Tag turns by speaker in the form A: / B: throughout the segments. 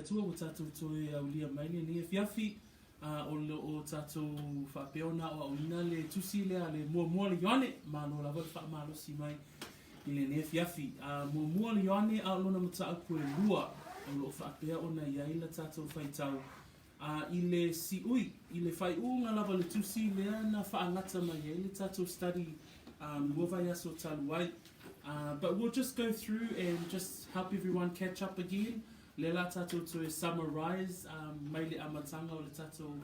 A: tua o tātou toe au lia maile ni e fiafi o tātou whapeona o auina le tusi lea le mua le yoane ma no la wale whaamalosi mai i le ne fiafi mua le yoane a lona mata au koe lua o lo whaapea o na iaila tātou whaitau i le si ui i le whai unga lava le tusi lea na whaangata mai iaile tātou study luawai aso taluai but we'll just go through and just help everyone catch up again. Le la tātou to summarize mai le amatanga o le tātou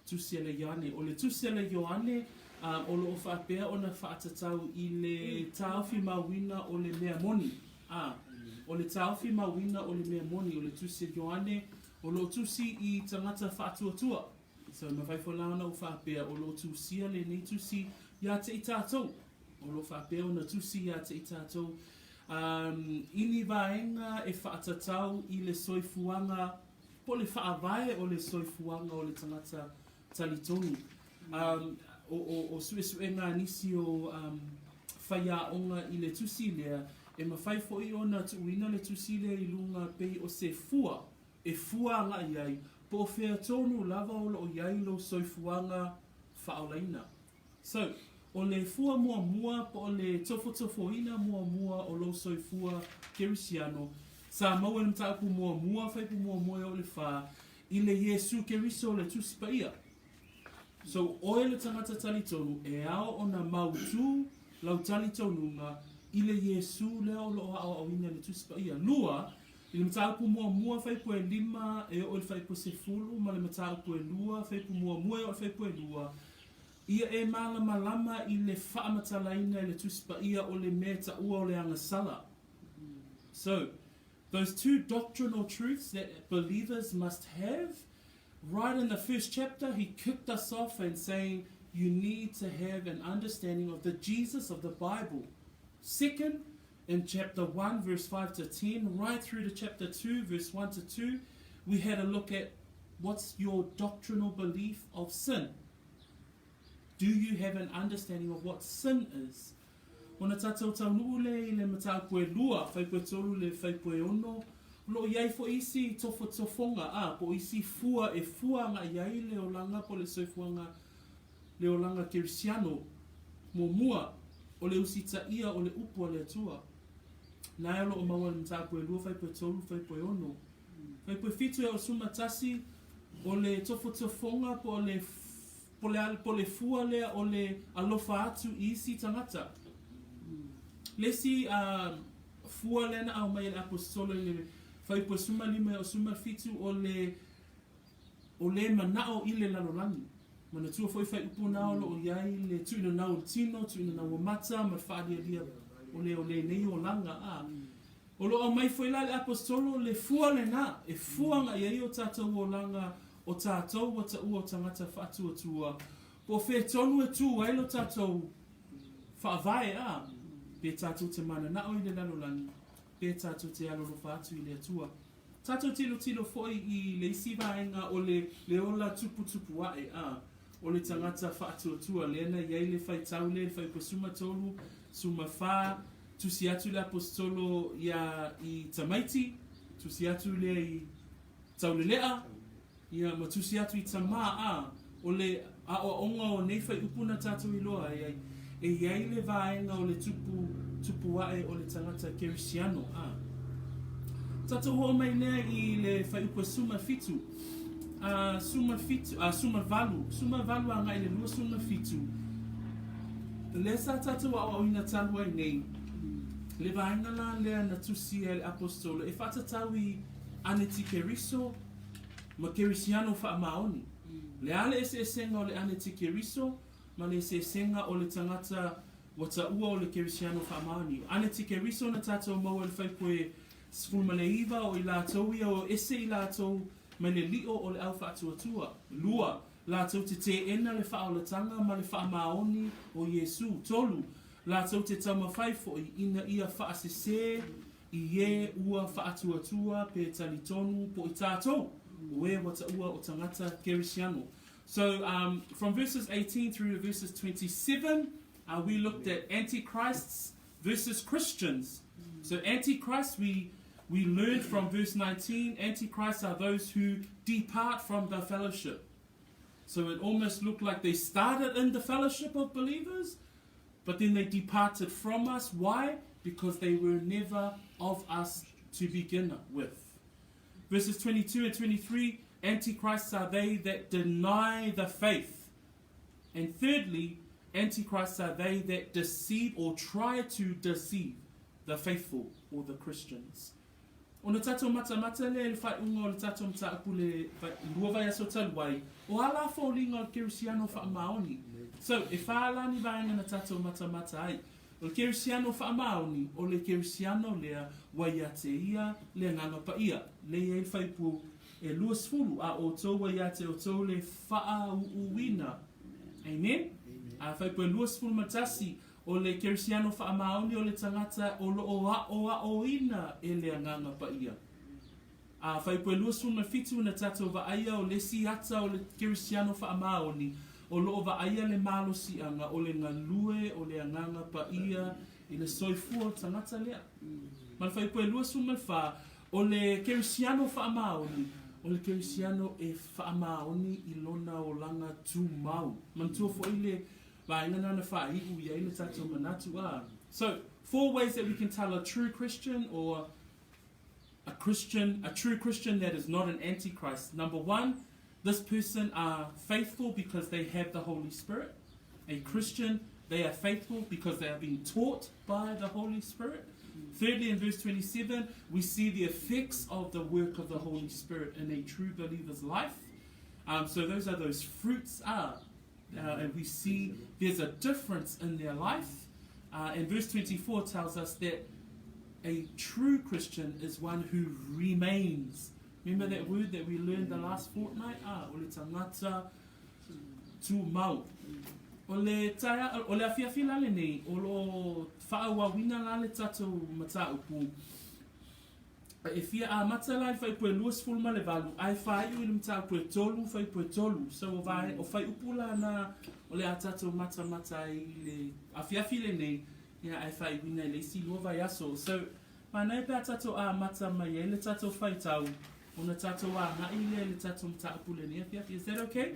A: tusi le yoane. O le tusi le yoane o lo whaapea o na whaatatau i le tāwhi mawina o le mea moni. O le tāwhi mawina o le mea moni o le tusi yoane o lo tusi i tangata whaatuatua. So mawhaifo launa o whaapea o lo tusia le nei tusi ia te i tātou. O lo whaapea o na tusi ia te i tātou. Ini vaenga e whaatatau i le soifuanga po le whaavae o le soifuanga o le tangata talitonu. O suesuenga nisi o whaiaonga i le tusi lea e mawhaifo i ona tuuina le tusi lea i lunga pei o se fua e fua nga iai po whea tonu lava o lo iai lo soifuanga whaolaina. So, o le fua mua po o le tofotofoina mua o lo soifua kerisiano sa mau e mtaupu mua whaipu mua o le wha i le Yesu keriso le tusipaia. So oe le tangata talitonu e ao o na mautu lau talitonunga i le Yesu leo lo ao awina le tusipaia. Lua, i le mtaupu mua whaipu e lima e o le whaipu se fulu ma le mtaupu e lua whaipu mua e o le whaipu e lua. Ia e malama i le whaamatalaina le tusipaia o le meta ua o le angasala. So, those two doctrinal truths that believers must have, right in the first chapter, he kicked us off and saying, you need to have an understanding of the Jesus of the Bible. Second, in chapter 1, verse 5 to 10, right through to chapter 2, verse 1 to 2, we had a look at what's your doctrinal belief of sin. Do you have an understanding of what sin is? Ona tātou taunuu le le matau koe lua, whaipoe tolu le whaipoe ono, lo iai fo isi tofonga po isi fua e fua nga iai le olanga po le soifuanga le olanga kerisiano, mua o le usita ia o le upua le atua. Nai alo o maua le matau koe lua, whaipoe tolu, whaipoe ono. Whaipoe fitu e o sumatasi o le tofonga po le po le fua lea o le alofa atu i isi tangata. Lesi fua lena au mai le apostolo le whaipo suma lima o suma fitu o le manao i le lalolani. Mana tua foi whai upo nao lo o iai le tuina nao tino, tuina nao mata, ma whaadia lia o le nei o langa. O lo au mai foi la le apostolo le fua lena, e fua nga iai o tātou o langa o tātou wa ta ua o tangata whaatuatua. Po whē tonu e tū wailo tātou whaavae pe tātou te mana na o i le lalolani, pe tātou te alolo whaatu i le atua. Tātou tilo foi i le isi vaenga o le ola tupu wae o le tangata whaatuatua. Lena iei le whaitau le whaipo suma tolu, suma wha, tusi atu le apostolo ia i tamaiti, tusi atu le i taulelea, ia matusi atu i tama o le o onga o nei whai upuna tātou i loa e iai le vaenga o le tupu wae o le tangata kerisiano tātou hoa mai nea i le whai upa suma fitu suma valu anga i le lua suma fitu le sa tātou au ina talua i nei le vaenga la lea na tusi e le apostolo e whatatau i aneti keriso ma kerisiano wha maoni. Le ale e senga o le aneti keriso, ma le senga o le tangata wata ua o le kerisiano wha maoni. Aneti keriso na tātou maua le whaipoe sfulmaleiva o i lātou ia o ese i lātou ma le lio o le au whaatuatua. Lua, lātou te ena le whaolatanga ma le wha maoni o Yesu. Tolu, lātou te taumawhaifo i ina ia whaasese i e ua whaatuatua pe talitonu po i tātou. Where what's o tangata kerisiano. So from verses 18 through to verses 27, we looked at antichrists versus Christians. So antichrist, we we learned from verse 19, Antichrists are those who depart from the fellowship. So it almost looked like they started in the fellowship of believers, but then they departed from us. Why? Because they were never of us to begin with. Verses 22 and 23, Antichrists are they that deny the faith. And thirdly, Antichrists are they that deceive or try to deceive the faithful or the Christians. O na tatou mata le whai unga o le tatou mata apu le lua vai aso taluai, o ala whaulinga o Kerisiano whaamaoni. So, e whaalani vaenga na tatou mata ai, o Kerisiano whaamaoni, o le Kerisiano lea wai a te ia, le nganga pa ia, le e whaipu e luas fulu a o tau wai a te o tau le wha uwina. Amen? A whaipu e luas fulu matasi, o le Kerisiano whaamaoni o le tangata o lo o ina e le nganga pa ia. A whaipu e luas fulu mafitu na tatou va aia o le siata o le Kerisiano whaamaoni, o lo va aia le malo sianga o le ngalue o le nganga pa ia i le soifua o tangata lea. Man whaipu e luas fulu malwha o le Kerisiano whaamaoni, o le Kerisiano e whaamaoni i lona o langa tu mau. Man tua fo ile So, 4 ways that we can tell a true Christian or a true Christian that is not an antichrist. Number 1, this person are faithful because they have the Holy Spirit. A Christian, they are faithful because they are being taught by the Holy Spirit. Thirdly, in verse 27, we see the effects of the work of the Holy Spirit in a true believer's life. So those are those fruits and we see there's a difference in their life. And verse 24 tells us that a true Christian is one who remains. Remember that word that we learned the last fortnight? O le tangata tu mau. O le afiafi lale nei, o lo whaawawina lale tatou mata upu. E fia a matalai fai pue luas fulma le valu, ai fai ui limta pue tolu, fai pue tolu. So o fai upula na o le atato mata i le afiafi le nei, ia ai fai wina le isi lua vai aso. So, manai pe atato a mata mai e le tato fai tau, o na tato a ngai le tato mta upule nei afiafi. Is that okay?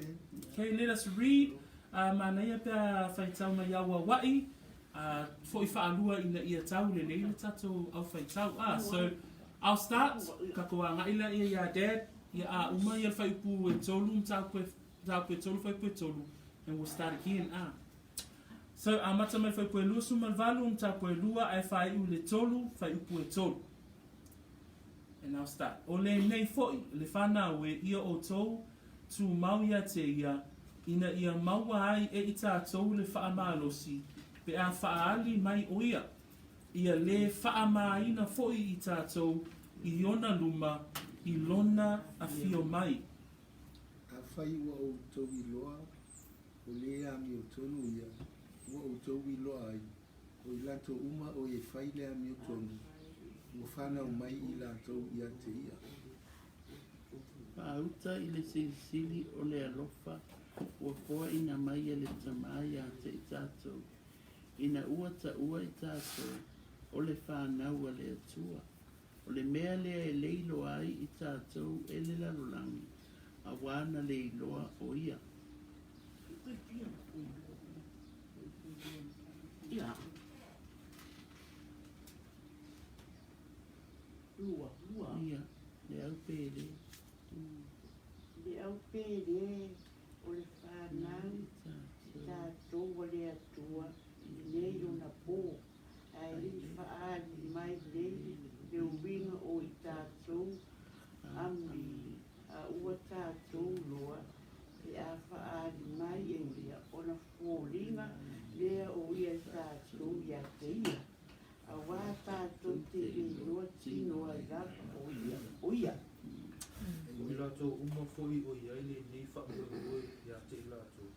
A: Okay, let us read. Manai pe fai tau mai awa wai, fo I whaalua ina ia tau le nei le tato au fai tau. So, I'll start. Kakoa ngaila ia dad. Ia uma ia fai pu e tolu tau pe tolu fai pu tolu. And we'll start again. So mata mai fai pu e lusu malvalu tau pu e lua ai fai u le tolu fai pu e tolu. And I'll start. O le nei foi le whana we ia o tau tu mau ia te ia ina ia maua ai e ita tau le whaamalosi pe a whaali mai o ia. Ia le whaamaina foi I tātou I ona luma I lona a fio mai.
B: A whai ua o tau I loa, o le ami o tonu ia, ua o tau I loa ai, o I lato uma o e whai le ami o tonu, ua whanau mai I lato ia te ia.
C: Pauta I le silisili o le alofa, ua foa ina mai le tamai a te tātou, ina ua ta ua I tātou, o le whanau a le atua. O le mea lea e leilo ai I tātou e le lalolangi, a wana leiloa o ia. Ia. Ia, le au pere.
D: Le au pere, o le whanau, tātou o le atua, leilo na pō. Ai whaali mai lei le winga o I tātou ami a ua tātou loa e a whaali mai e lia o na fōringa lea o ia tātou ia te ia a wā tātou te e loa tino a rapa o ia
E: I lato uma foi o ia le nei whaamua ia te lato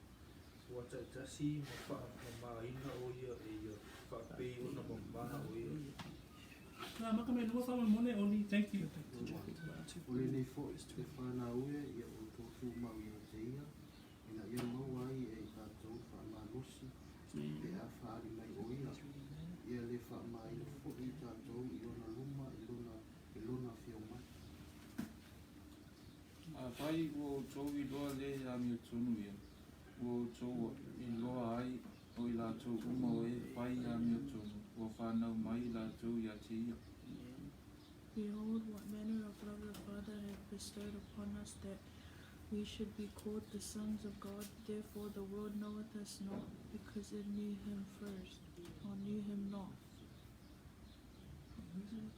E: ua tai tasi ma whaamaina o ia e ia whaapei o na mamana o ia.
A: Makamai lua whaama mone Oli, thank you.
B: O le nei fo te whanau ia o tōtu mau ia te ia, ina ia mau ai e tātou whaamalosi, e a whaari mai o ia. Ia le whaamaina fo I tātou I ona luma I lona
E: luna fio mai.
F: Pai o tau I loa le a mi tonu ia. O tau I loa ai o I la tau uma o e pai a mi tonu. O whanau mai la tau ia te ia.
G: Behold, what manner of love the Father hath bestowed upon us, that we should be called the sons of God. Therefore the world knoweth us not, because it knew him first, or knew him not.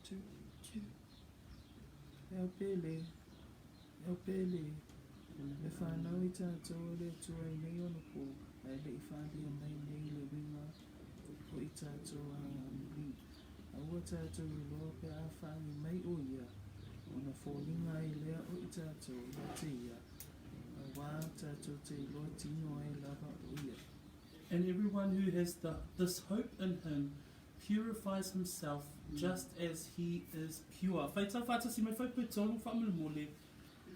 C: Two.
H: El pele. Le whanau I tātou le tua I nei ono pō. Ai le I whādia mai nei le winga o I tātou a mi. Aua tātou I loa pe a whāngi mai o ia. Ona fōlinga I lea o I tātou ia te ia. Wā tātou te loa tino ai lava o ia.
A: And everyone who has this hope in him purifies himself just as he is pure. Whai tau whātasi mai whai pui tonu whamule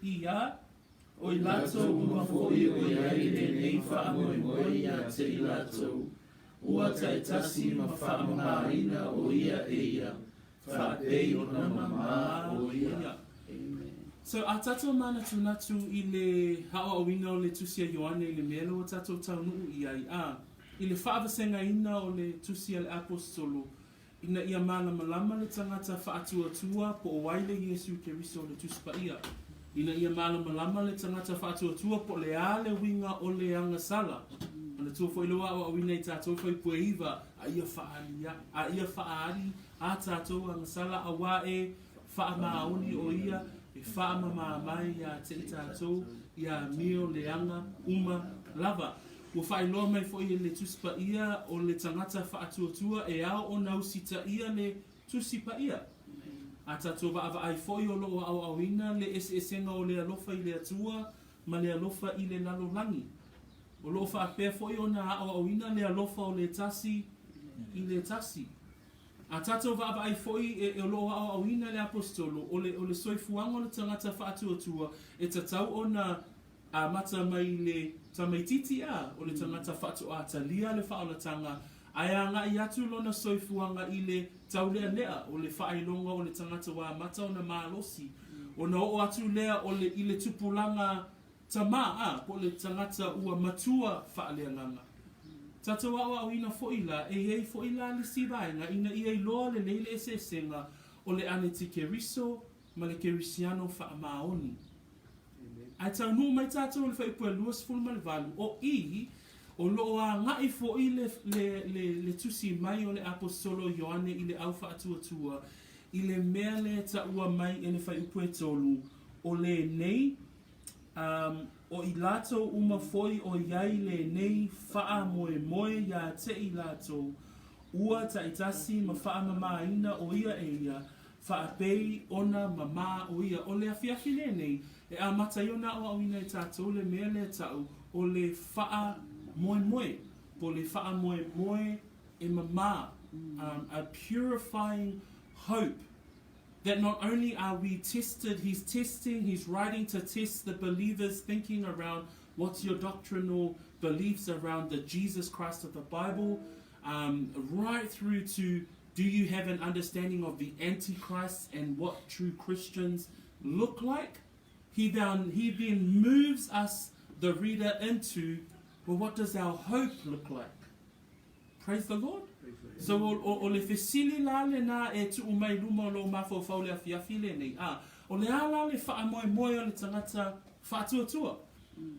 A: Ia, o I lātou uma fōi o iai le nei whaamoemoe ia te I lātou. Ua tai tasi ma whaamamaina o ia e ia. Whaapei o na mamā o ia. So a tātou mana tūnatu I le hawa o ina o le tusia Ioane le melo o tātou taunuu iai. I le whaavasenga ina o le tusia le apostolo. Ina ia mana malama le tangata whaatuatua po o waile Yesu Keriso le tuspa ia. Ina ia malama lama le tangata whaatuatua po le ale winga o le anga sala. Ana tua fo iloa o awina I tātou fo I pueiva a ia whaari a tātou anga sala a wā e whaamaoni o ia e whaamama mai a te I tātou ia mio le anga uma lava. Ua whailoa mai fo I le tuspa ia o le tangata whaatuatua e ao o nausita ia le tusipa ia. A tātou wa ai foi o loo au awina le esenga o le alofa I le atua ma le alofa I le lalolangi. O loo whaapea foi o na au awina le alofa o le tasi I le tasi. A tātou wa ai foi e o loo au awina le apostolo o le soifuanga o le tangata whaatuatua e tatau o na a mata mai le tamaititi a o le tangata whaatu a talia le whaolatanga Aia nga I atu lona soifuanga I le taulea lea o le whailonga o le tangata wa mata o na maalosi. O na o atu lea o le I le tupulanga tamaa po le tangata ua matua whaalea nganga. Tata wa au ina foila e hei foila le sivaenga ina I loa le leile esesenga o le aneti keriso ma le kerisiano whaamaoni. Ai tau nuu mai tātou le whaipua luas fulma le valu o I o loa ngai fo I le tusi mai o le apostolo Ioane I le au whaatuatua I le mea le ta ua mai e le whaiupue tolu o le nei o I lato uma foi o iai le nei wha moe ia te I lato ua ta itasi ma wha mamaina o ia e ia wha pei ona mama o ia o le afiafi le nei e a mata iona o awina I tātou le mea le tau o le wha moe po le wha moe e mama a purifying hope that not only are we tested, he's writing to test the believers thinking around what's your doctrinal beliefs around the Jesus Christ of the Bible, right through to do you have an understanding of the Antichrist and what true Christians look like? He then moves us, the reader, into, well, what does our hope look like? Praise the Lord. So o le fesili la le na e tu umai luma lo mafo fau le afiafi le nei. O le ala le wha moe o le tangata whaatuatua.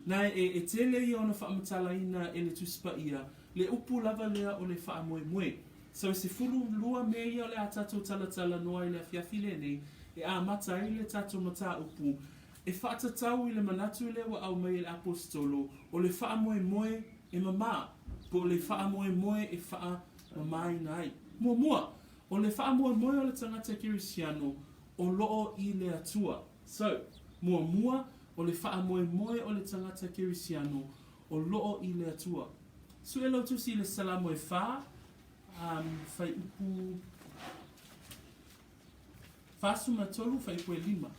A: Na e tele ia ona wha amatala ina e le tuspa ia. Le upu lava lea o le wha moe. So se fulu lua me ia o le atato talatala noa I le afiafi le nei. E a mata I le tato mata upu. E whaatatau I le manatu le wa au mai le apostolo. O le wha moe e mama. Po le wha moe e wha mamai nai. Mua. O le wha moe o le tangata kirisiano. O loo I le atua. So, mua. O le wha moe o le tangata kirisiano. O loo I le atua. So e lau tusi le salamo e wha. Whai upu. Whasuma tolu whai upu e 5.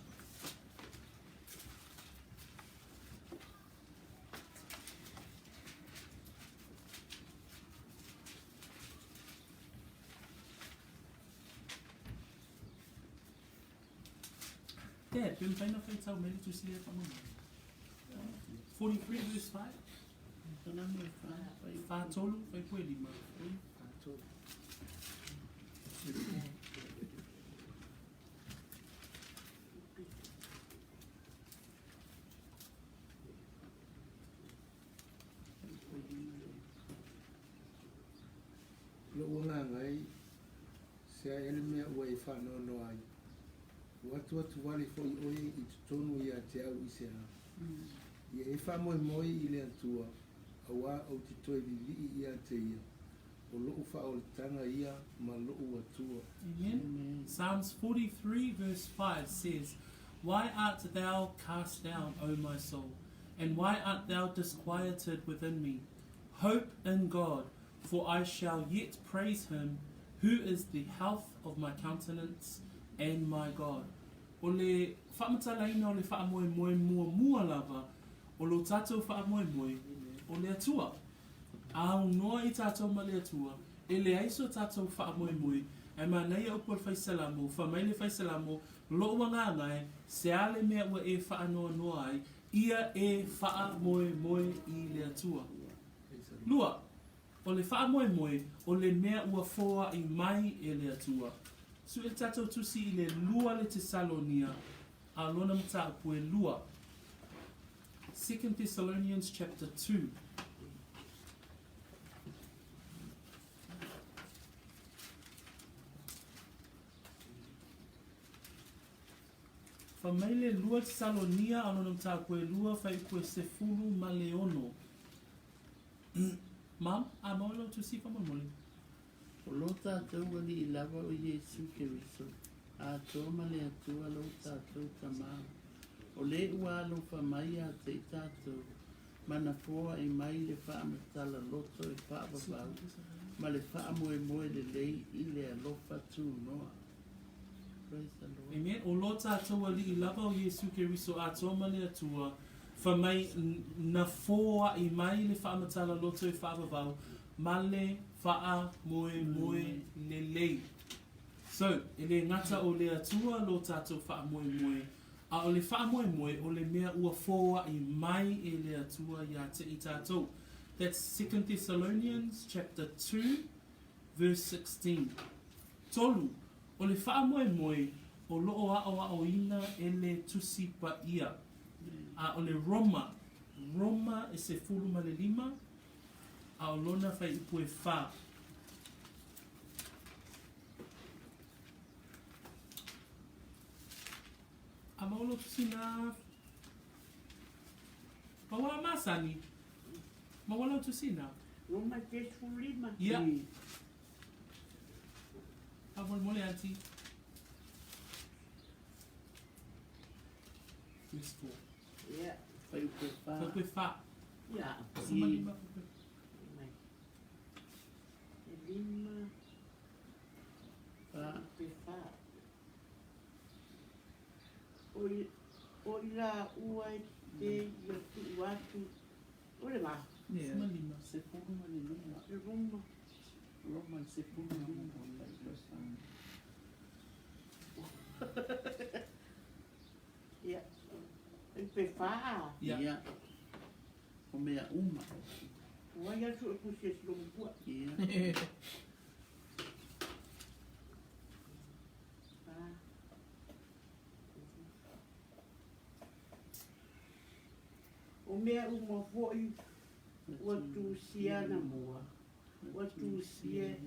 A: Dad, pem whaina whai tau mele tu sile whamama. 43 verse 5.
C: Tana me wha
A: Whātolu, whai koe lima.
B: Lo unga ngai se ele me ua e whanono ai. Watu wale fo i oe i tonu ia te au i se a. Ia e wha moe moe i le atua, a wā au te toi li ia te ia. O loo wha o le tanga ia, ma loo atua.
A: Amen. Psalms 43 verse 5 says, Why art thou cast down, O my soul? And why art thou disquieted within me? Hope in God, for I shall yet praise him, who is the health of my countenance and my God. O le whamatalaina o le whaamoe mua lava, o lo tātou whaamoe o le atua. Au noa I tātou ma le atua, e le aiso tātou whaamoe, e ma nei au por whaisalamo, whamaile whaisalamo, lo wanga ngai, se ale mea ua e whaanoa noa ai, ia e whaamoe I le atua. Lua, o le whaamoe o le mea ua foa I mai e le atua. Su e tātou tusi I le lua le Tesalonia, a lona mta apue lua. 2 Thessalonians chapter 2. Whamaile lua Tesalonia, a lona mta apue lua, whai koe se fulu ma leono. Mam, a maolo tusi whamamole.
C: O lo tātou wali I lava o Yesu Keriso, a tō male atua lo tātou tamau. O le ua alo whamai a te tātou, mana fōa I mai le whaamatala loto e whaavavau, ma le whaamoe le lei I le alofa tū noa. Praise the Lord.
A: Amen. O lo tātou wali I lava o Yesu Keriso, a tō male atua, whamai na fōa I mai le whaamatala loto e whaavavau, ma le wha moe le lei. So, ele ngata o le atua lo tātou wha moe. A o le wha moe o le mea ua fōa I mai e le atua ia te I tātou. That's 2 Thessalonians chapter 2 verse 16. Tolu, o le wha moe o loo a ina e le tusi pa ia. A o le Roma e se fulu ma le lima. A o lona whai ipue wha. A maolo tusina. Mawala masani. Mawala tusina.
D: Roma te sulima.
A: Ia. A mole anti. Verse 4.
D: Ia.
C: Whai koe wha.
A: Whai koe wha.
D: Ia.
A: Sama lima.
D: Lima.
C: Wha.
D: Pe wha. O la ua te ia tu watu. O le ma.
H: Yeah.
A: Sama lima.
C: Se pūru mani lima.
D: Le Roma.
C: Roma se pūru mani lima.
D: Ia. E pe wha.
A: Ia.
C: Ia. O mea uma.
D: Ua ia tu e kusi e slomu pua.
C: Ia.
D: O mea uma foi ua tu sia na mua. Ua tu sia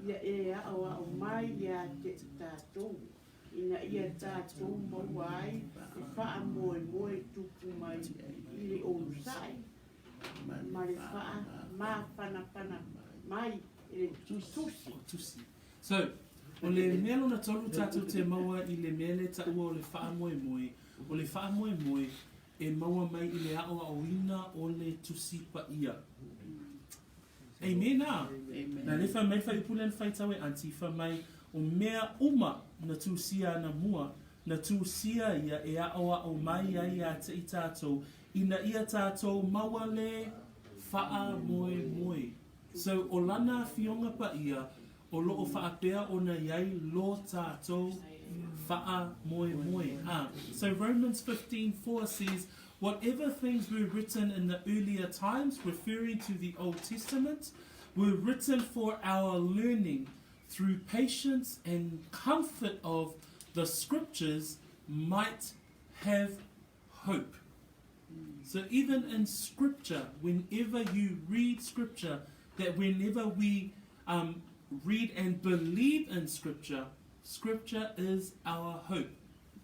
D: ia e a o mai ia te tātou. Ina ia tātou mawai e wha moe tupu mai I le o sai. Ma le wha ma pana mai e le tusi.
A: Tusi. So, o le mea lona tolu tātou te maua I le mea le taua o le wha moe. O le wha moe e maua mai I le ao ina o le tusi pa ia. Amen na. Na le wha mai whai pulen whai tawe anti wha mai o mea uma na tusia na mua. Na tusia ia e ao mai ai a te I tātou. Ina ia tātou maua le wha moe. So o lana fionga pa ia o loo whaapea o na iai lo tātou Fa'a moe moe. So Romans 15:4 says, whatever things were written in the earlier times, referring to the Old Testament, were written for our learning through patience and comfort of the scriptures might have hope. So even in scripture, whenever you read scripture, that whenever we read and believe in scripture, scripture is our hope.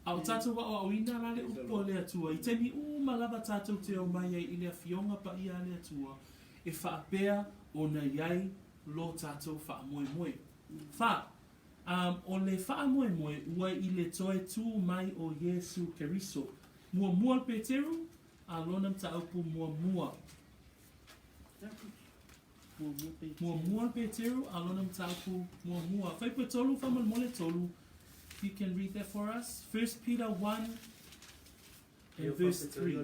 A: Au tātou wa o ina la le upo le atua. I temi malava tātou te o mai i le fionga pa ia le atua. E whaapea o na iai lo tātou wha moe moe. O le wha moe moe ua i le toe tū mai o Yesu Keriso. Mua mua Peteru, a lonam ta aupu mua mua. Mua mua Peteru, a lonam ta aupu mua mua. Whai pe tolu, whamal mole tolu. If you can read that for us. 1 Peter 1 and verse 3.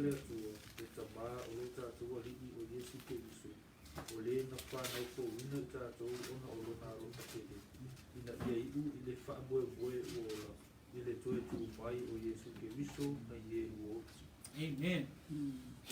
A: Amen.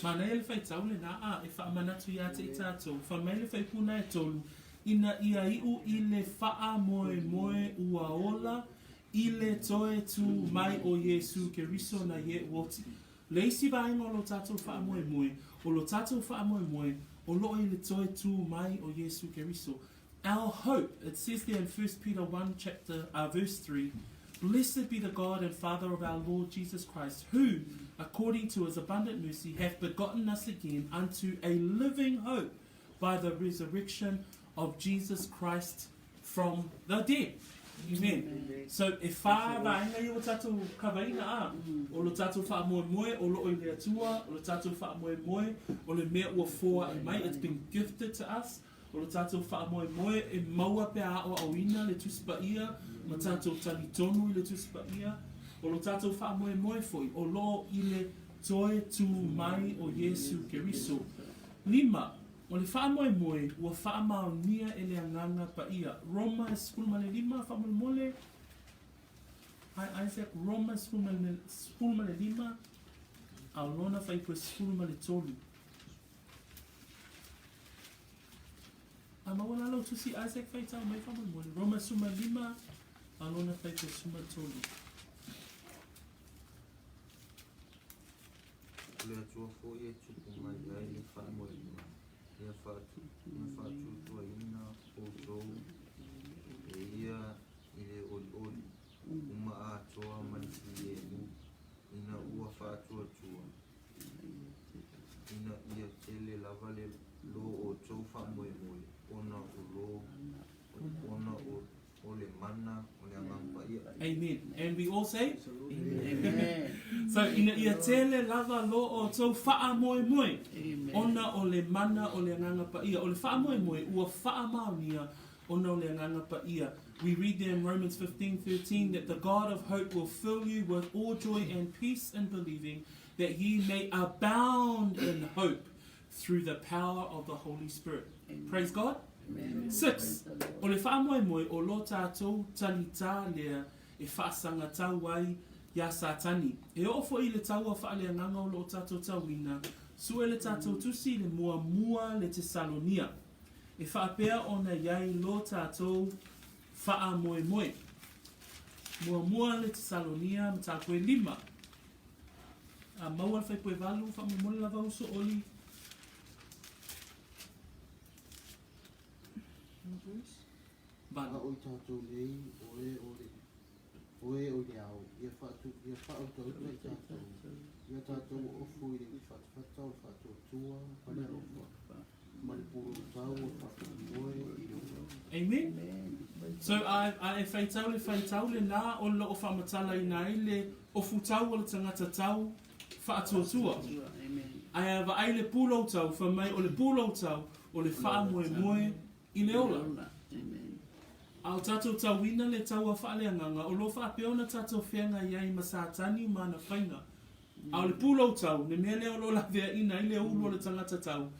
A: Mana ele fai tau le na a e wha manatu ia te i tātou. Wha mai le fai puna e tolu. Ina ia iu i le wha moe moe ua ola. I le toe tu mai o Yesu Keriso na ye woti. Le isi vaenga o lo tātou wha moe moe. O lo tātou wha moe moe. O lo i le toe tu mai o Yesu Keriso. Our hope, it says there in 1 Peter 1 verse 3, blessed be the God and Father of our Lord Jesus Christ, who, according to his abundant mercy, hath begotten us again unto a living hope by the resurrection of Jesus Christ from the dead. Amen. So, e wha vaenga i o tātou kawaina a, o lo tātou wha moe moe, o lo i lea tua, o lo tātou wha moe moe, o le mea ua fōa e mai, it's been gifted to us. O lo tātou wha moe moe, e maua pe a o awina le tuspa ia, ma tātou tali tonu i le tuspa ia, o lo tātou wha moe moe foi, o lo i le toe tu mai o Yesu Keriso. 5. O le wha moe moe, ua wha mao nia e le anganga pa ia. Roma e skulu male 5, wha mole mole. Hi Isaac, Roma e skulu male 5, a lona whai koe skulu male tolu. Mawala lo tusi Isaac whai tau mai wha mole mole. Roma suma 5, a lona whai koe suma tolu.
F: Le atua fo e tupu mai ai le wha moe moe. Ia whātu tua ina o tōu e ia i le oli. Uma a toa manisi e mu. Ina ua whātua tua. Ina ia tele lava le lo o tōu wha moe moe. Ona o lo, ona o le mana, o le angampa ia.
A: Amen. And we all say?
C: Amen.
A: So, ina ia tele lava lo o tōu wha moe moe. Ona o le mana o le anganga pa ia. O le wha moe moe, ua wha maonia, ona o le anganga pa ia. We read there in Romans 15:13 that the God of hope will fill you with all joy and peace in believing, that ye may abound in hope through the power of the Holy Spirit. Amen. Praise God. Amen. 6. O le wha moe moe o lo tātou talita lea e whaasanga tau ai ia satani. E ofo i le tau a wha lea nganga o lo tātou tauina. Sue le tātou tusi le mua mua le Tesalonia. E whaapea o na iai lo tātou wha moe moe. Mua mua le Tesalonia mta koe 5. Maua whai poe walu wha moe moe lava uso oli.
B: Valu. O tātou lei, oe o le au. Ia whātu tau i tātou. Ia tātou ofu i le whatau, whātou tua, pale ofa. Mali puro tau, whātu moe i ofa.
A: Amen. So I whaitau le nā o lo o whamatala i nai le ofu tau o le tangata tau whaatotua. Ai ava ai le pūlau tau, whamai o le pūlau tau o le wha moe moe i le ola. Au tātou tauina le tau a whaaleanganga, o lo whaapeona tātou whianga iai masātani mana whainga. Au le pūlau tau, ne mea leo lo la vea ina i le ulu o le tangata tau.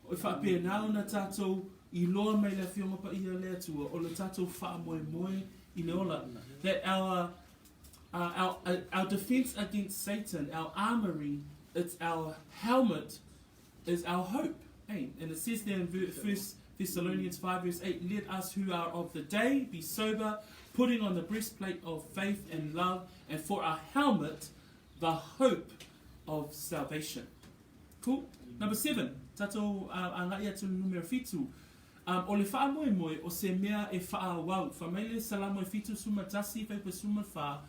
A: O whaapea nao na tātou i loa mai le whionga pa ia le atua, o le tātou wha moe moe i le ola. That our our defense against Satan, our armory, it's our helmet, is our hope. And it says there in 1 Thessalonians 5 verse 8, let us who are of the day be sober, putting on the breastplate of faith and love, and for our helmet, the hope of salvation. Cool. Number 7, tato angai atu numero fitu. O le wha moe moe o se mea e wha wau. Whamaile salamo e fitu suma tasi whaipa suma wha.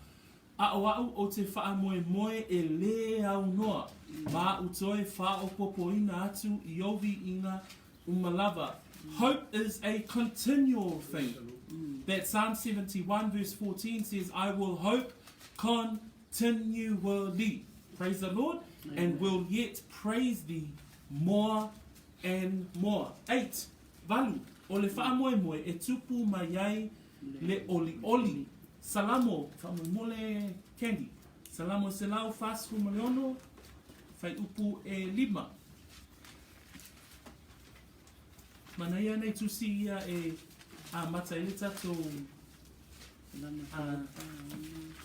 A: A o au o te wha moe moe e le au noa. Ma utoe wha o popo ina atu I ovi ina umalava. Hope is a continual thing. That Psalm 71 verse 14 says, I will hope continually. Praise the Lord. Amen. And will yet praise thee more and more. 8. Valu. O le wha moe moe e tupu mai ai le oli oli. Salamo. Wha moe mole candy. Salamo se lau fast fu maleono. Whai upu e 5. Mana ia nei tusi ia e mata ili tato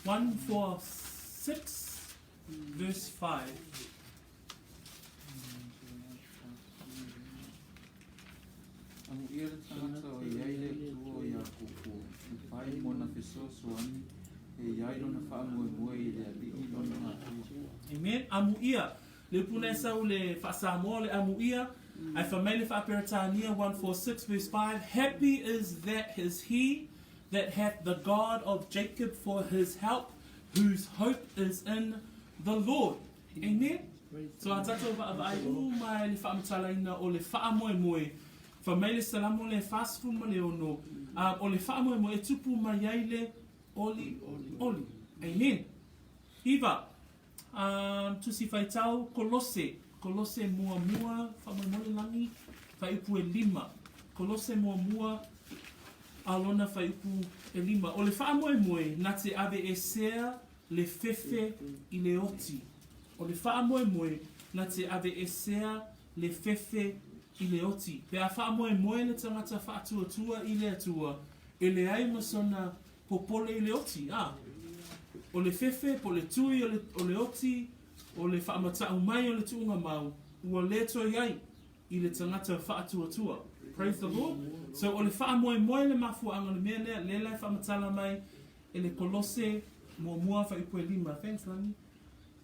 A: 146 verse 5.
F: Ang ia tangata o iai le tuo ia kuku. Pai mona fesosoani e iai lona wha moe I le alii lona matua.
A: Amen. Amu ia. Le puna sau le wha Samoa le amu ia. I familiar for Aperatania 146 verse 5. Happy is he that hath the God of Jacob for his help, whose hope is in the Lord. Amen. So I tato va mai le fa matala ina o le fa moe moe. Familiar salamo le fast fu maleono. O le fa moe moe tupu mai ai le oli. Amen. Iva. Tu si fai tau Kolose mua whamamole langi, whai upu e 5. Kolose mua alona whai upu e 5. O le wha moe na te ave e sea le fefe I le oti. O le wha moe na te ave e sea le fefe I le oti. Pe a wha moe le tangata wha atua I le atua, e le ai masona popole I le oti. O le fefe, po le tui o le oti, o le whaamatau mai o le tuunga mau, ua leto iai I le tangata whaatua. Praise the Lord. So o le whaamoe le mafua anga le mea lea, le lai whaamatala mai, e le kolose mua whaipu e 5. Thanks, Lani.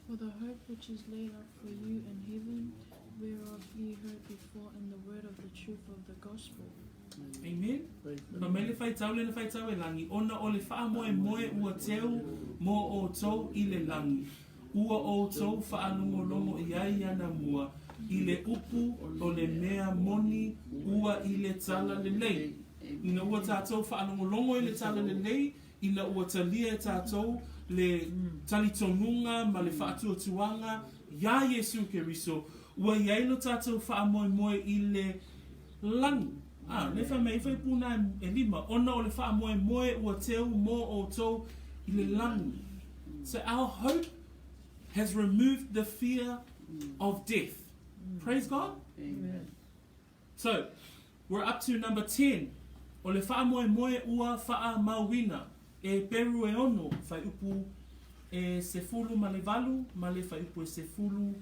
G: For the hope which is laid up for you in heaven, whereof ye heard before in the word of the truth of the gospel.
A: Amen. Ma mai le whaitau le whaitau e langi, ona o le whaamoe ua teu mo o tau I le langi. Ua o tau whaanongolongo I ai ana mua, I le upu o le mea moni, ua I le tala le lei. Ina ua tātou whaanongolongo I le tala le lei, ina ua talia e tātou le talitonunga ma le whaatuatuanga, ia Yesu Keriso, ua iaino tātou whaamoe I le langi. Le wha mei whai puna e 5, ona o le whaamoe ua teu mo o tau I le langi. So our hope has removed the fear of death. Praise God.
C: Amen.
A: So, we're up to number 10. O le wha moe ua wha mauina. E peru e ono, whai upu e sefulu ma le valu, ma le whai upu e sefulu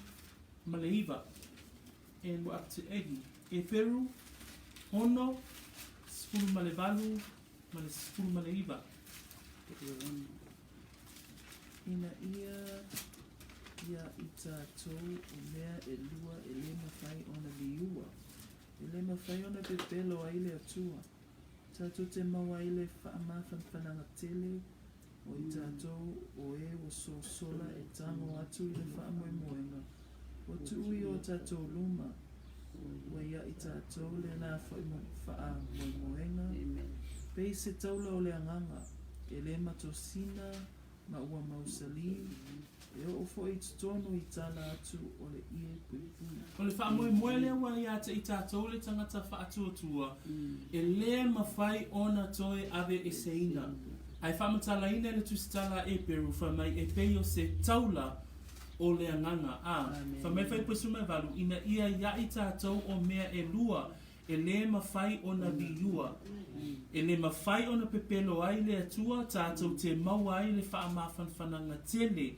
A: ma le iwa. And we're up to 80. E peru, ono, sefulu ma le valu, ma le sefulu ma le iwa.
H: Ina ia I tātou o mea e lua e le mawhai ona liua. E le mawhai ona pepelo a ile atua. Tātou te maua ile whaamawhanwhananga tele o I tātou o e o sola e tango atu I le whaamoemoenga. O tui o tātou luma. Wa ia I tātou le nā whaamoemoenga. Pei se taula o le anganga. E le matosina ma ua mausali. E o fo I tono I tala atu o le ie puipui.
A: O le whaamoemoe lea wa ia te I tātou le tangata whaatuatua. E le mawhai ona toe ave e seina. Ai whamatala ina le tusitala e peru whamai e pei o se taula o le anganga. Whamai whai pusuma valu ina ia I tātou o mea e lua e le mawhai o na liua. E le mawhai o na pepelo ai le atua, tātou te mau ai le wha mawhanwhananga tele,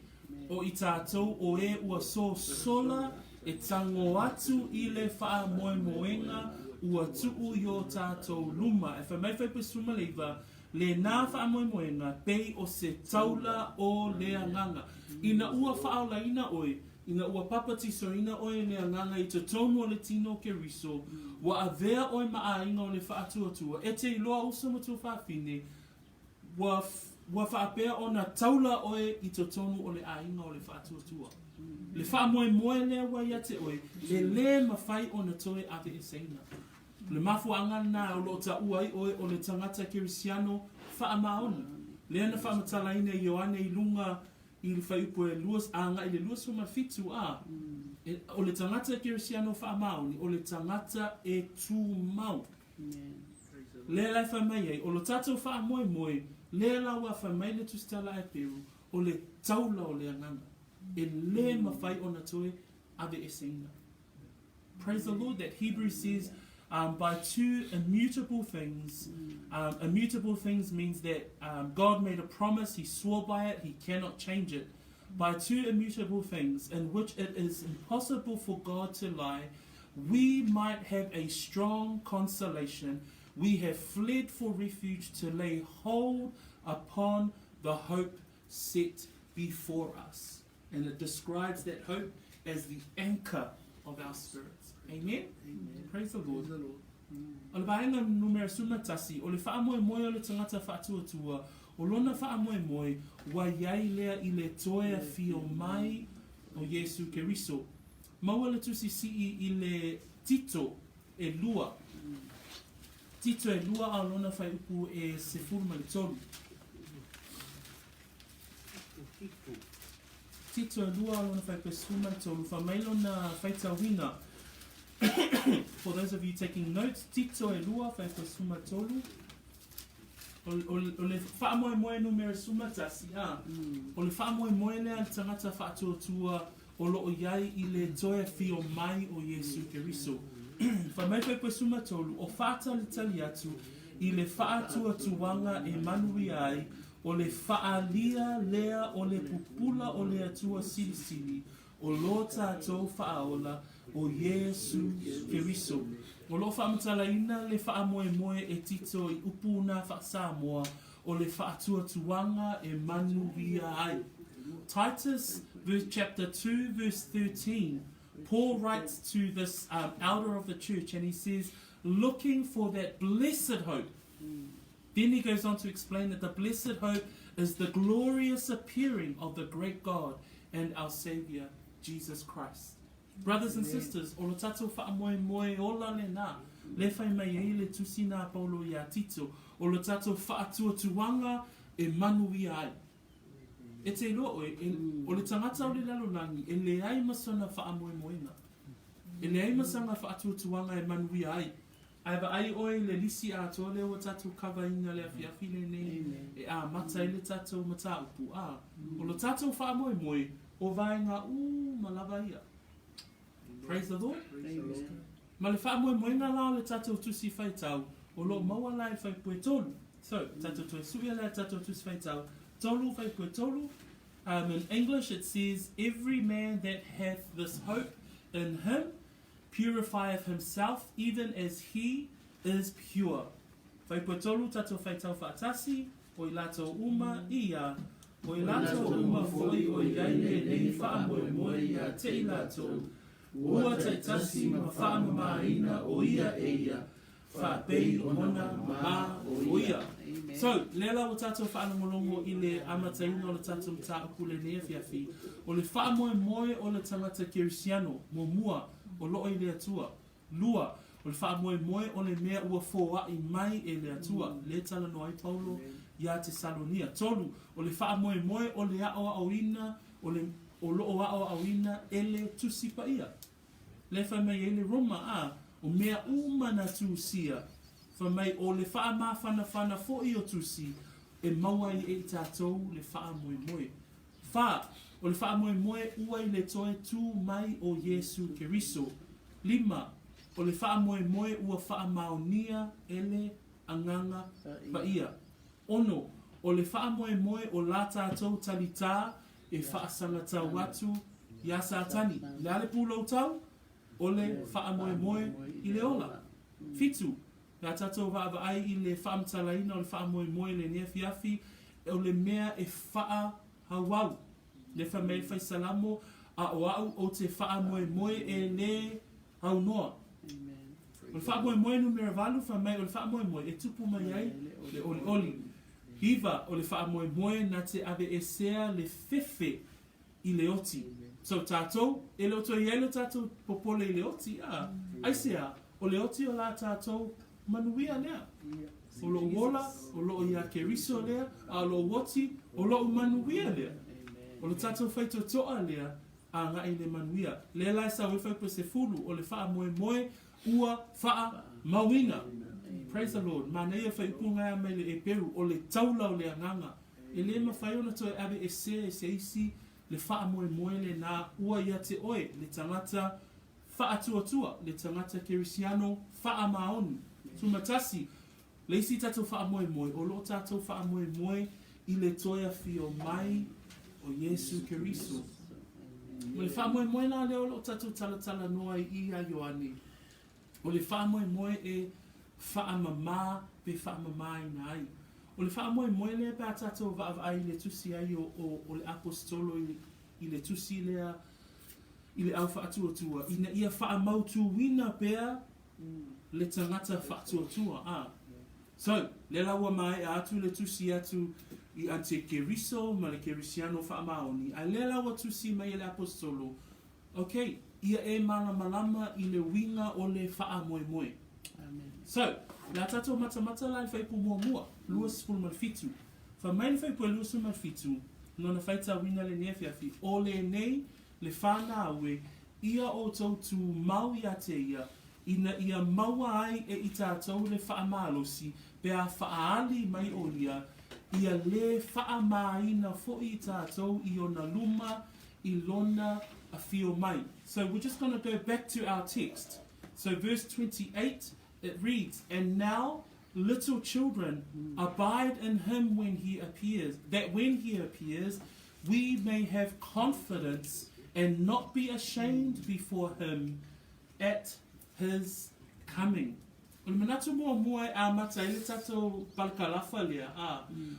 A: o i tātou o e ua so sola, e tango atu i le wha moe moenga, ua tuu i o tātou luma. E wha mai whai pesuma leiva, le nā wha moe moenga, pei o se taula o le anganga. Ina ua wha ina oi, ina ua papati so ina oi le anganga i te tonu o le tino ke riso, wa a vea oi maa inga o le wha atua. E te iloa usa matu whawhine, wa whaapea o na taula oi i te tonu o le a inga o le wha atua. Le wha moe lea wa ia te oi, le mawhai o na toe ave e seina. Le mafu angana o lo ta uai oi o le tangata kirisiano wha maona. Le ana wha matala ina i oane i lunga i le whaiupo e luas anga i le luas huma fitu a. O le tangata kirisiano wha maoni, o le tangata e tu mau. Le lai wha mai ei, o lo tatou wha moe, le la wa wha mai le tustala e peru, o le taula o le anganga. E le mawhai o na toe ave e seina. Praise the Lord that Hebrews says, by two immutable things. Immutable things means that God made a promise, he swore by it, he cannot change it. By two immutable things in which it is impossible for God to lie, we might have a strong consolation. We have fled for refuge to lay hold upon the hope set before us. And it describes that hope as the anchor of our spirits. Amen? Amen. Praise the Lord. O le vaenga numera suma tasi, o le wha moe o le tangata wha atua, o lona wha moe, wa iai lea i le toea fio mai o Yesu Keriso. Maua le tusi i le tito e lua. Tito e lua a lona whai upu e se furuma le tolu. Tito e lua a lona whai pe sfuruma le tolu, wha mailo na whaita wina. For those of you taking notes, tito e lua whai pe suma tolu. O le wha moe numera suma tasi, o le wha moe lea tangata wha atua o loo iai i le toe fio mai o Yesu Keriso. Wha mai pe suma tolu, o whata le tali atu, i le wha tuanga e manui ai, o le wha lia lea o le pupula o le atua sili, o lo tātou whaola o Yesu Keriso. O lo whaamutala ina le wha moe e tito i upuna wha Samoa o le wha tuanga e manuvia ai. Titus chapter 2 verse 13, Paul writes to this elder of the church and he says, looking for that blessed hope. Then he goes on to explain that the blessed hope is the glorious appearing of the great God and our Savior, Jesus Christ. Brothers and sisters, o lo tatou wha moe ola le nā, le whai mai e le tusi nā paulo i a tito, o lo tatou wha tuanga e manui ai. E te loa oe, o le tangata o le lalonangi, e le ai masona wha moena. E le ai masanga wha tuanga e manui ai. Aiva ai oe le lisi a toa leo o tatou kawa inga le afiafi le nei, e a mata i le tatou mata upu a. O lo tatou wha moe, o vaenga malava ia. Praise the Lord. Ma le wha moenga la le tatou tusi whaitau, o lo maua lai whai pue tolu. So, tatou tue suia la tatou tusi whaitau, tolu whai pue tolu. In English it says, every man that hath this hope in him purifieth himself, even as he is pure. Whai pue tolu tatou whaitau whaatasi, o I lato uma ia, o I lato uma foi o iai le nei wha moe ia te I lato. Ua taitasi ma whaama maina o ia e ia, whapei o mona maa o ia. So, lela o tātou whaanangolongo I le amataina o le tātou mta upule nea fiafi, o le wha moe o le tangata kirisiano, mo mua, o loo I le atua, lua, o le wha moe o le mea ua fōa I mai e le atua, le tala no ai Paulo, ia te Salonia. Tolu, o le wha moe o le aoa awina, o loo aoa awina, ele tusipa ia. Le wha mai e le Roma o mea umana tūsia, wha mai o le wha mawhana fo I o tūsi, e maua I e tātou le wha moe. Wha, o le wha moe ua I le toe tū mai o Yesu Keriso. 5, o le wha moe moe ua wha maonia ele anganga pa ia. Ono, o le wha moe moe o la tātou talita e wha sangata watu ia sātani. Le ale pūlau tau, o le wha moe moe i le ola. Fitu, la tātou wa ai i le wha mtalaina o le wha moe moe le nea fiafi, o le mea e wha hawau. Le wha mei whai salamo, a o au o te wha moe moe e le hau noa. O le wha moe moe numera walu, wha mei o le wha moe moe e tupu mai ai, le oli oli. Hiva o le wha moe moe na te ave e sea le fefe i le oti. So tātou, e le oto i ele tātou popole i le oti, aisea, o le oti o la tātou manuia lea. O lo wola, o lo ia keriso lea, a lo woti, o lo manuia lea. O le tātou whaito toa lea, a ngā i le manuia. Le lai sa we whaipo se fulu, o le wha moe moe, ua wha mawina. Praise the Lord. Ma nei e whaipu ngai mai le e peru, o le taulau le anganga. E le ma whaiona to e ave e se isi, le wha moe moe le nā ua ia te oe, le tangata wha atua, le tangata kerisiano, wha maoni. Tumatasi, le isi tātou wha moe moe, o lo tātou wha moe moe, i le toia fio mai o Yesu Keriso. O le wha moe moe nā leo lo tātou tala noa i a Ioane. O le wha moe moe e wha mamā pe wha mamā i nai. O le wha moe moe lea pe a tātou wa ai le tusi ai o le apostolo i le tusi lea i le au wha atua. Ina ia wha mautu wina pea le tangata wha atua. So, le laua mai a atu le tusi atu i ante keriso ma le kerisiano wha maoni. A le laua tusi mai le apostolo. Okay, ia e malama i le winga o le wha moe moe. So, la tato mata lai whaipu mua, luas pulu malfitu. Wha mai le whaipu e luas pulu malfitu, nona whaita wina le nefiafi, o le nei, le whana awe, ia o tau tu mau ia te ia maua ai e i tātou le wha malosi, pe a whaali mai o ia le wha maina fo i tātou i ona luma, i lona a fio mai. So we're just going to go back to our text. So verse 28, it reads, "And now, little children, abide in him when he appears, that when he appears, we may have confidence and not be ashamed before him at his coming." O le manatu mua e a mata i le tatou palkalafa lea,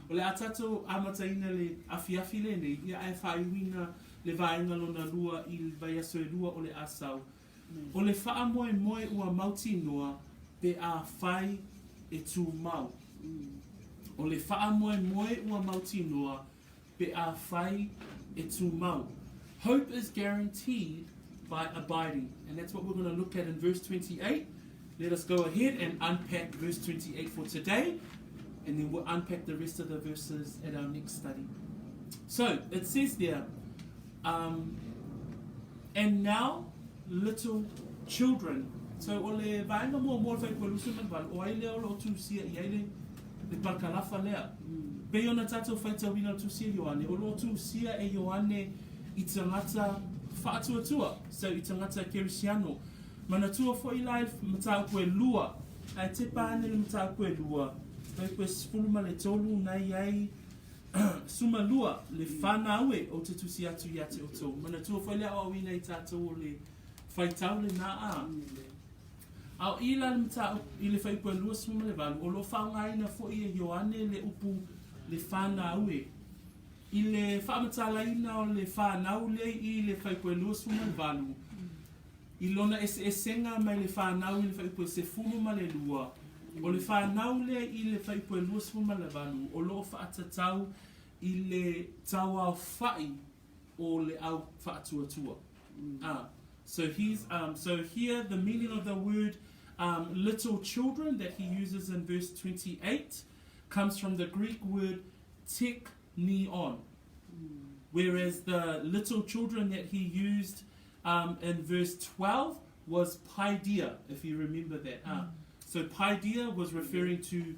A: o le a tatou a mata ina le afiafi le nei, ia e whaiwina le vaenga lona lua i le vaiaso e lua o le asau. O le wha moe ua mauti noa, pe a whai e tū mau. O le wha moe ua mauti noa, pe a whai e tū mau. Hope is guaranteed by abiding. And that's what we're going to look at in verse 28. Let us go ahead and unpack verse 28 for today. And then we'll unpack the rest of the verses at our next study. So, it says there, and now, little children. So, o le vaenga mua whai kua lusu man o ai leo lo tu sia I ai le palkalafa lea. Pe ona tātou whaitawina tu sia Ioane, o lo tu sia e Ioane I tangata whaatuatua, so I tangata kerisiano. Mana tua fo I lai matau koe lua, ai te pāne le matau koe lua, pai koe spuluma le tolu nai ai suma lua le whana aue o te tusi atu I ate o tō. Mana tua fo I lea o awina I tātou o le whaitau le nā a. Au I la le matau I le whai koe lua suma le walu, o lo whaungaina fo I e Ioane le upu le whana aue. I le whaamatalaina o le whanau le I le whaikoe lua suma le walu. I lona e senga mai le whanau I le whaikoe se fulu ma le lua. O le whanau le I le whaikoe lua suma le walu. O lo whaatatau I le tawa whai o le au whaatuatua. So here the meaning of the word little children that he uses in verse 28 comes from the Greek word teknion, whereas the little children that he used in verse 12 was paideia, if you remember that. So paideia was referring to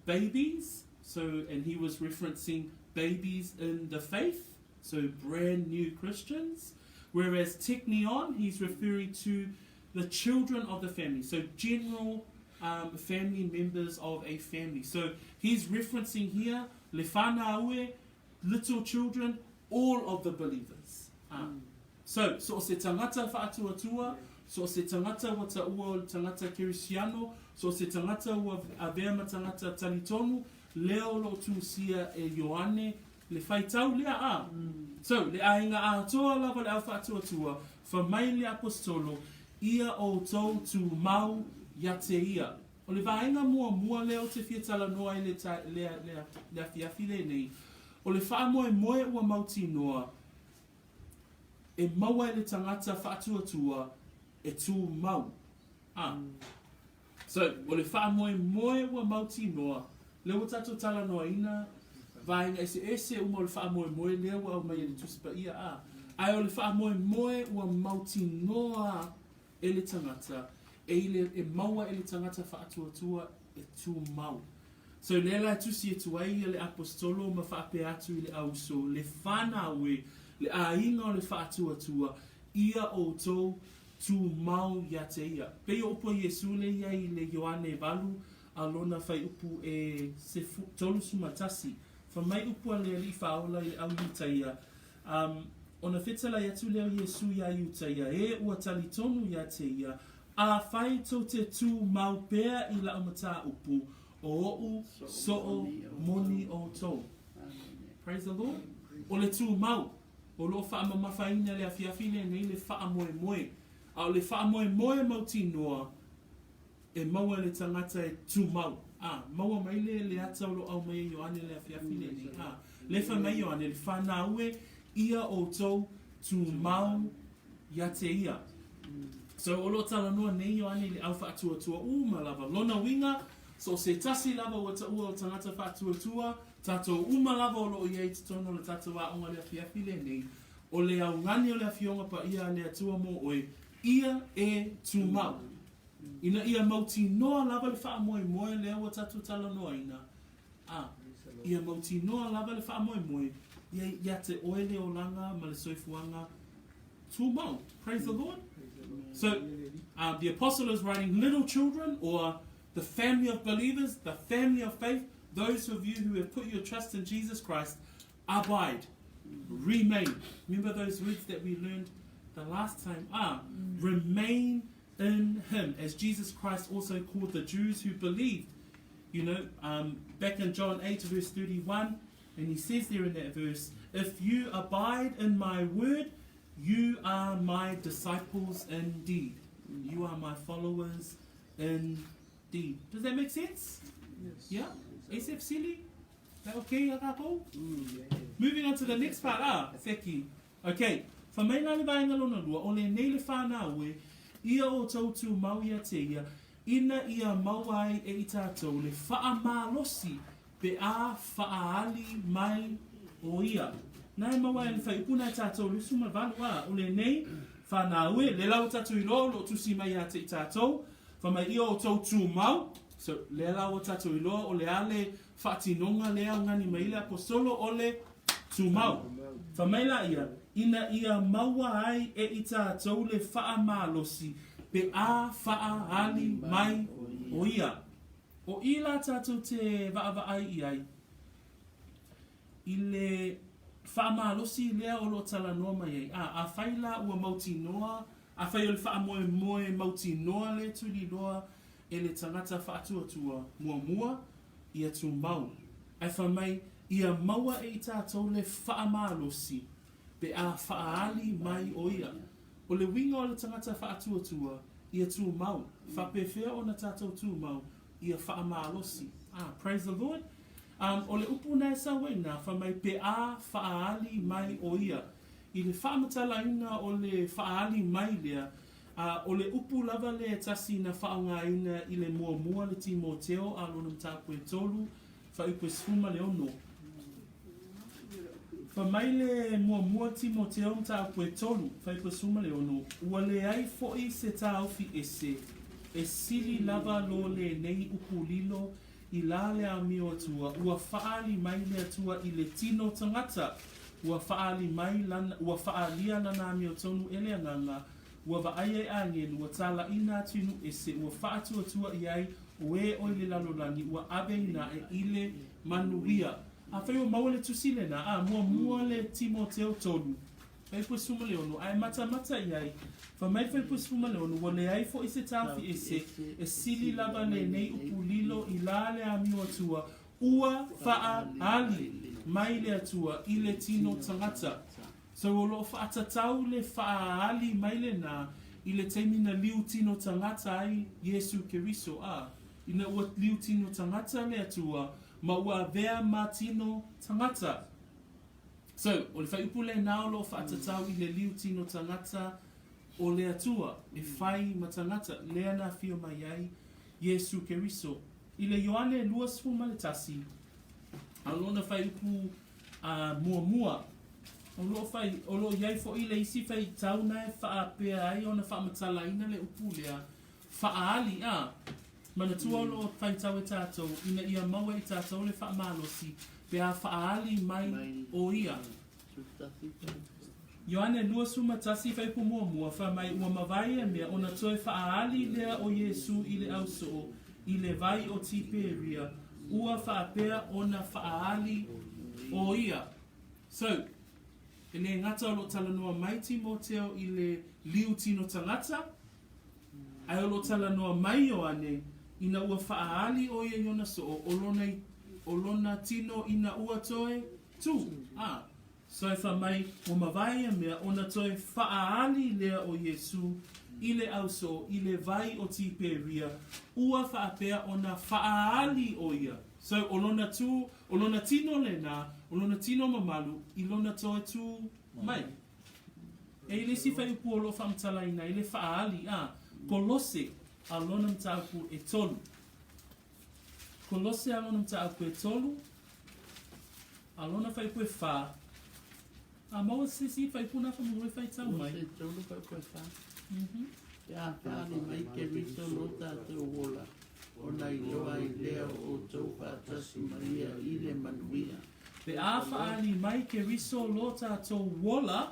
A: babies, and he was referencing babies in the faith, so brand new Christians, whereas teknion, he's referring to the children of the family. So general family members of a family. So he's referencing here, le whānau, little children, all of the believers. So se tangata whaatuatua, so se tangata wata ua tangata Kirisiano, so se tangata ua avema tangata talitonu, leo lo tusia e Ioane, le whaitau lea a. So le ainga a toa lava le au whaatuatua, fa mai le apostolo, ia o tau tu mau ya te ia. O le vaenga mua leo te fiatala noa i le fiafile nei. O le wha moe ua mauti noa, e maua le tangata whaatuatua e tū mau. So, o le wha moe ua mauti noa, leo tato tala noa ina, vaenga ese uma o le wha moe leo au mai le tusipa ia a. Ai o le wha moe ua mauti noa e le tangata, e maua e le tangata whaatuatua e tū mau. So lela tusi e tuai le apostolo ma whaape atu le auso, le whanawe, le ainga o le whaatuatua, ia o tō tū mau ia te ia. Pei opo Yesu le ia i le Ioane Valu, a lona whai upu e se tolu sumatasi. Whamai upu a le li whaola i au iutaia. Ona whetala i atu leo Yesu ia iutaia, e ua tali tonu ia te ia, a whai tō te tū mau pēr i la umata upu, o so'o moni o tō. Praise the Lord. O le tū mau. O lo wha mawhaiina le afiafine nei le wha moe. A o le wha moe mauti noa e maua le tangata e tū mau. Maua mai le ata o lo au mai Ioane le afiafine nei. Le wha mai Ioane le whanaue ia o tō tū mau ia te ia. So o lo tala noa nei Ioane le au whaatuatua malawa. Lona winga, so se tasi lava o ta ua o tangata whaatuatua, tātou lava o lo iei titono le tātou a onga le afiafile nei, o le au ngani o le afionga pa ia le atua mo oe, ia e tū mau. Ina ia mauti noa lava le wha moe lea o tātou tala noa ina. Ia mauti noa lava le wha moe, ia te oele o langa ma le soifuanga tū mau. Praise the Lord. So, the apostle is writing little children, or the family of believers, the family of faith, those of you who have put your trust in Jesus Christ, abide, remain. Remember those words that we learned the last time? Remain in him, as Jesus Christ also called the Jews who believed. Back in John 8 verse 31, and he says there in that verse, if you abide in my word, you are my disciples indeed. You are my followers indeed. Does that make sense?
H: Yes.
A: Yeah? SF silly? That okay, Akako? Moving on to the next part. Seki. Okay. Whamaina le vaenga lona lua, o le nei le whānaue, ia o tautu mau ia te ia, ina ia mauai e i tātou le whaamalosi pe a whaali mai o ia. Nai mauai le whai upuna i tātou le suma valua, o le nei whānaue, le lau tātou i lo tusi mai a te i tātou, whamai ia o tautu mau, so le lau o tātou i loa, o le ale whaatinonga lea ngani mai le apostolo o le tu mau. Whamai la ia, ina ia maua ai e i tātou le whaamalosi pe a whaali mai o ia. O i la tātou te vaavai i ai, i le whaamalosi lea o lo tala noa mai ai. A whaila ua mauti noa, a whai o le whaamoe mauti noa le tuli loa e le tangata whaatuatua mua ia tu mau. Ai whamai ia maua e i tātou le whaamalosi pe a whaali mai o ia. O le winga o le tangata whaatuatua ia tu mau. Whapewhea o na tātou tu mau ia whaamalosi. Praise the Lord. O le upu nei sa waina, whamai pe a whaali mai o ia. I le whaamatalaina o le whaali mai lea, o le upu lava le tasi na whaongaina i le mua le Timoteo a lona mtāpue tolu, whaupe sfuma le ono. Whamai le mua Timoteo mtāpue tolu, whaupe sfuma le ono, ua le ai foi se tāufi ese, e sili lava lo le nei upu lilo, i la le amio atua, ua whaali mai le atua i le tino tangata, ua whaali mai lana, ua whaalia lana amio tonu ele anganga, ua vaaia e agelu ua talaina atinu ese ua faatuatua i ai o e o le lalolagi ua aveina e ile manuia afai ua maua le tusi lena a muamua le timoteo tolu fai suma le ono ae matamata i ai famai fai suma le ono ua leai foʻi se tafi ese e sili lava lenei upulilo i la le amiu atua ua faaali mai le atua i le tino tagata so o loo faatatau le faaali mai lenā i le taimina liu tino tagata ai Iesu Keriso a ina ua liu tino tagata le atua ma ua avea ma tino tagata so o le faiupu lenā o loo faatatau i le liu tino tagata o le atua e fai ma tagata lea na fio mai ai Iesu Keriso i le Ioane 2:8 alona faiupu muamua o lo iai foʻi le isi fai tauna e faapea ai ona faamatalaina le upu lea faaali a manatua o loo faitau e tatou ina ia maua i tatou le faamalosi pea faaali mai o ia Ioane 2:8 faipu muamua famai ua mavai e mea ona toe faaali lea o Iesu i le ausoo i le vai o Tiberia ua faapea ona faaali o ia so e le ngata o lo talanoa mai Timoteo i le liu tino tagata ai o lo talanoa mai Ioane ina ua faaali o ia iona soo o lona tino ina ua toe tu so e whamai o mawai e mea ona toe faaali lea o Iesu i le auso i le vai o Tiberia ua faapea ona faaali o ia so o lona tino lena o lona tino mamalu i lona toe tu mai e ile si fai upu o lo whamtalaina i le faaali Kolose a lona mtaupu e tolu Kolose a lona mtaupu e tolu a lona fai upu e wha a maua sisi fai puna whamuri fai tau mai
C: Se tolu fai upu e wha Ia whaani mai ke riso lo tātou wola ona i loa i lea o tau whaatasi maria i le manuia
A: Pe a whaani mai ke riso lo tātou wola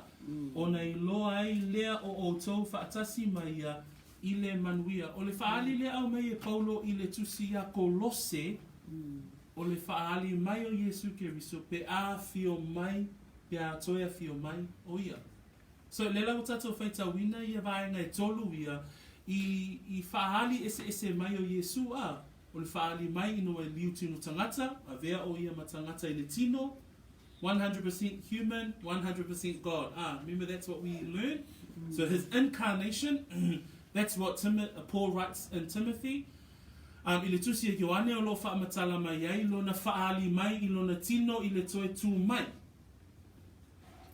A: ona i loa ai lea o tau whaatasi maia i le manuia. O le whaali lea au mai e Paulo i le tusi a Kolose o le whaali mai o Iesu Keriso pe a fio mai pe a toia fio mai o ia. So lela o tātou whaitawina ia vaenga e tolu ia i whaali ese mai o Iesu o le whaali mai ino e liu tino tangata, a vea o ia matangata i le tino, 100% human, 100% God. Remember that's what we learned? So his incarnation, that's what Paul writes in Timothy. I le tusi e Ioane o lo whaamatala mai ai, lo na whaali mai, i lo na tino, i le toe tū mai.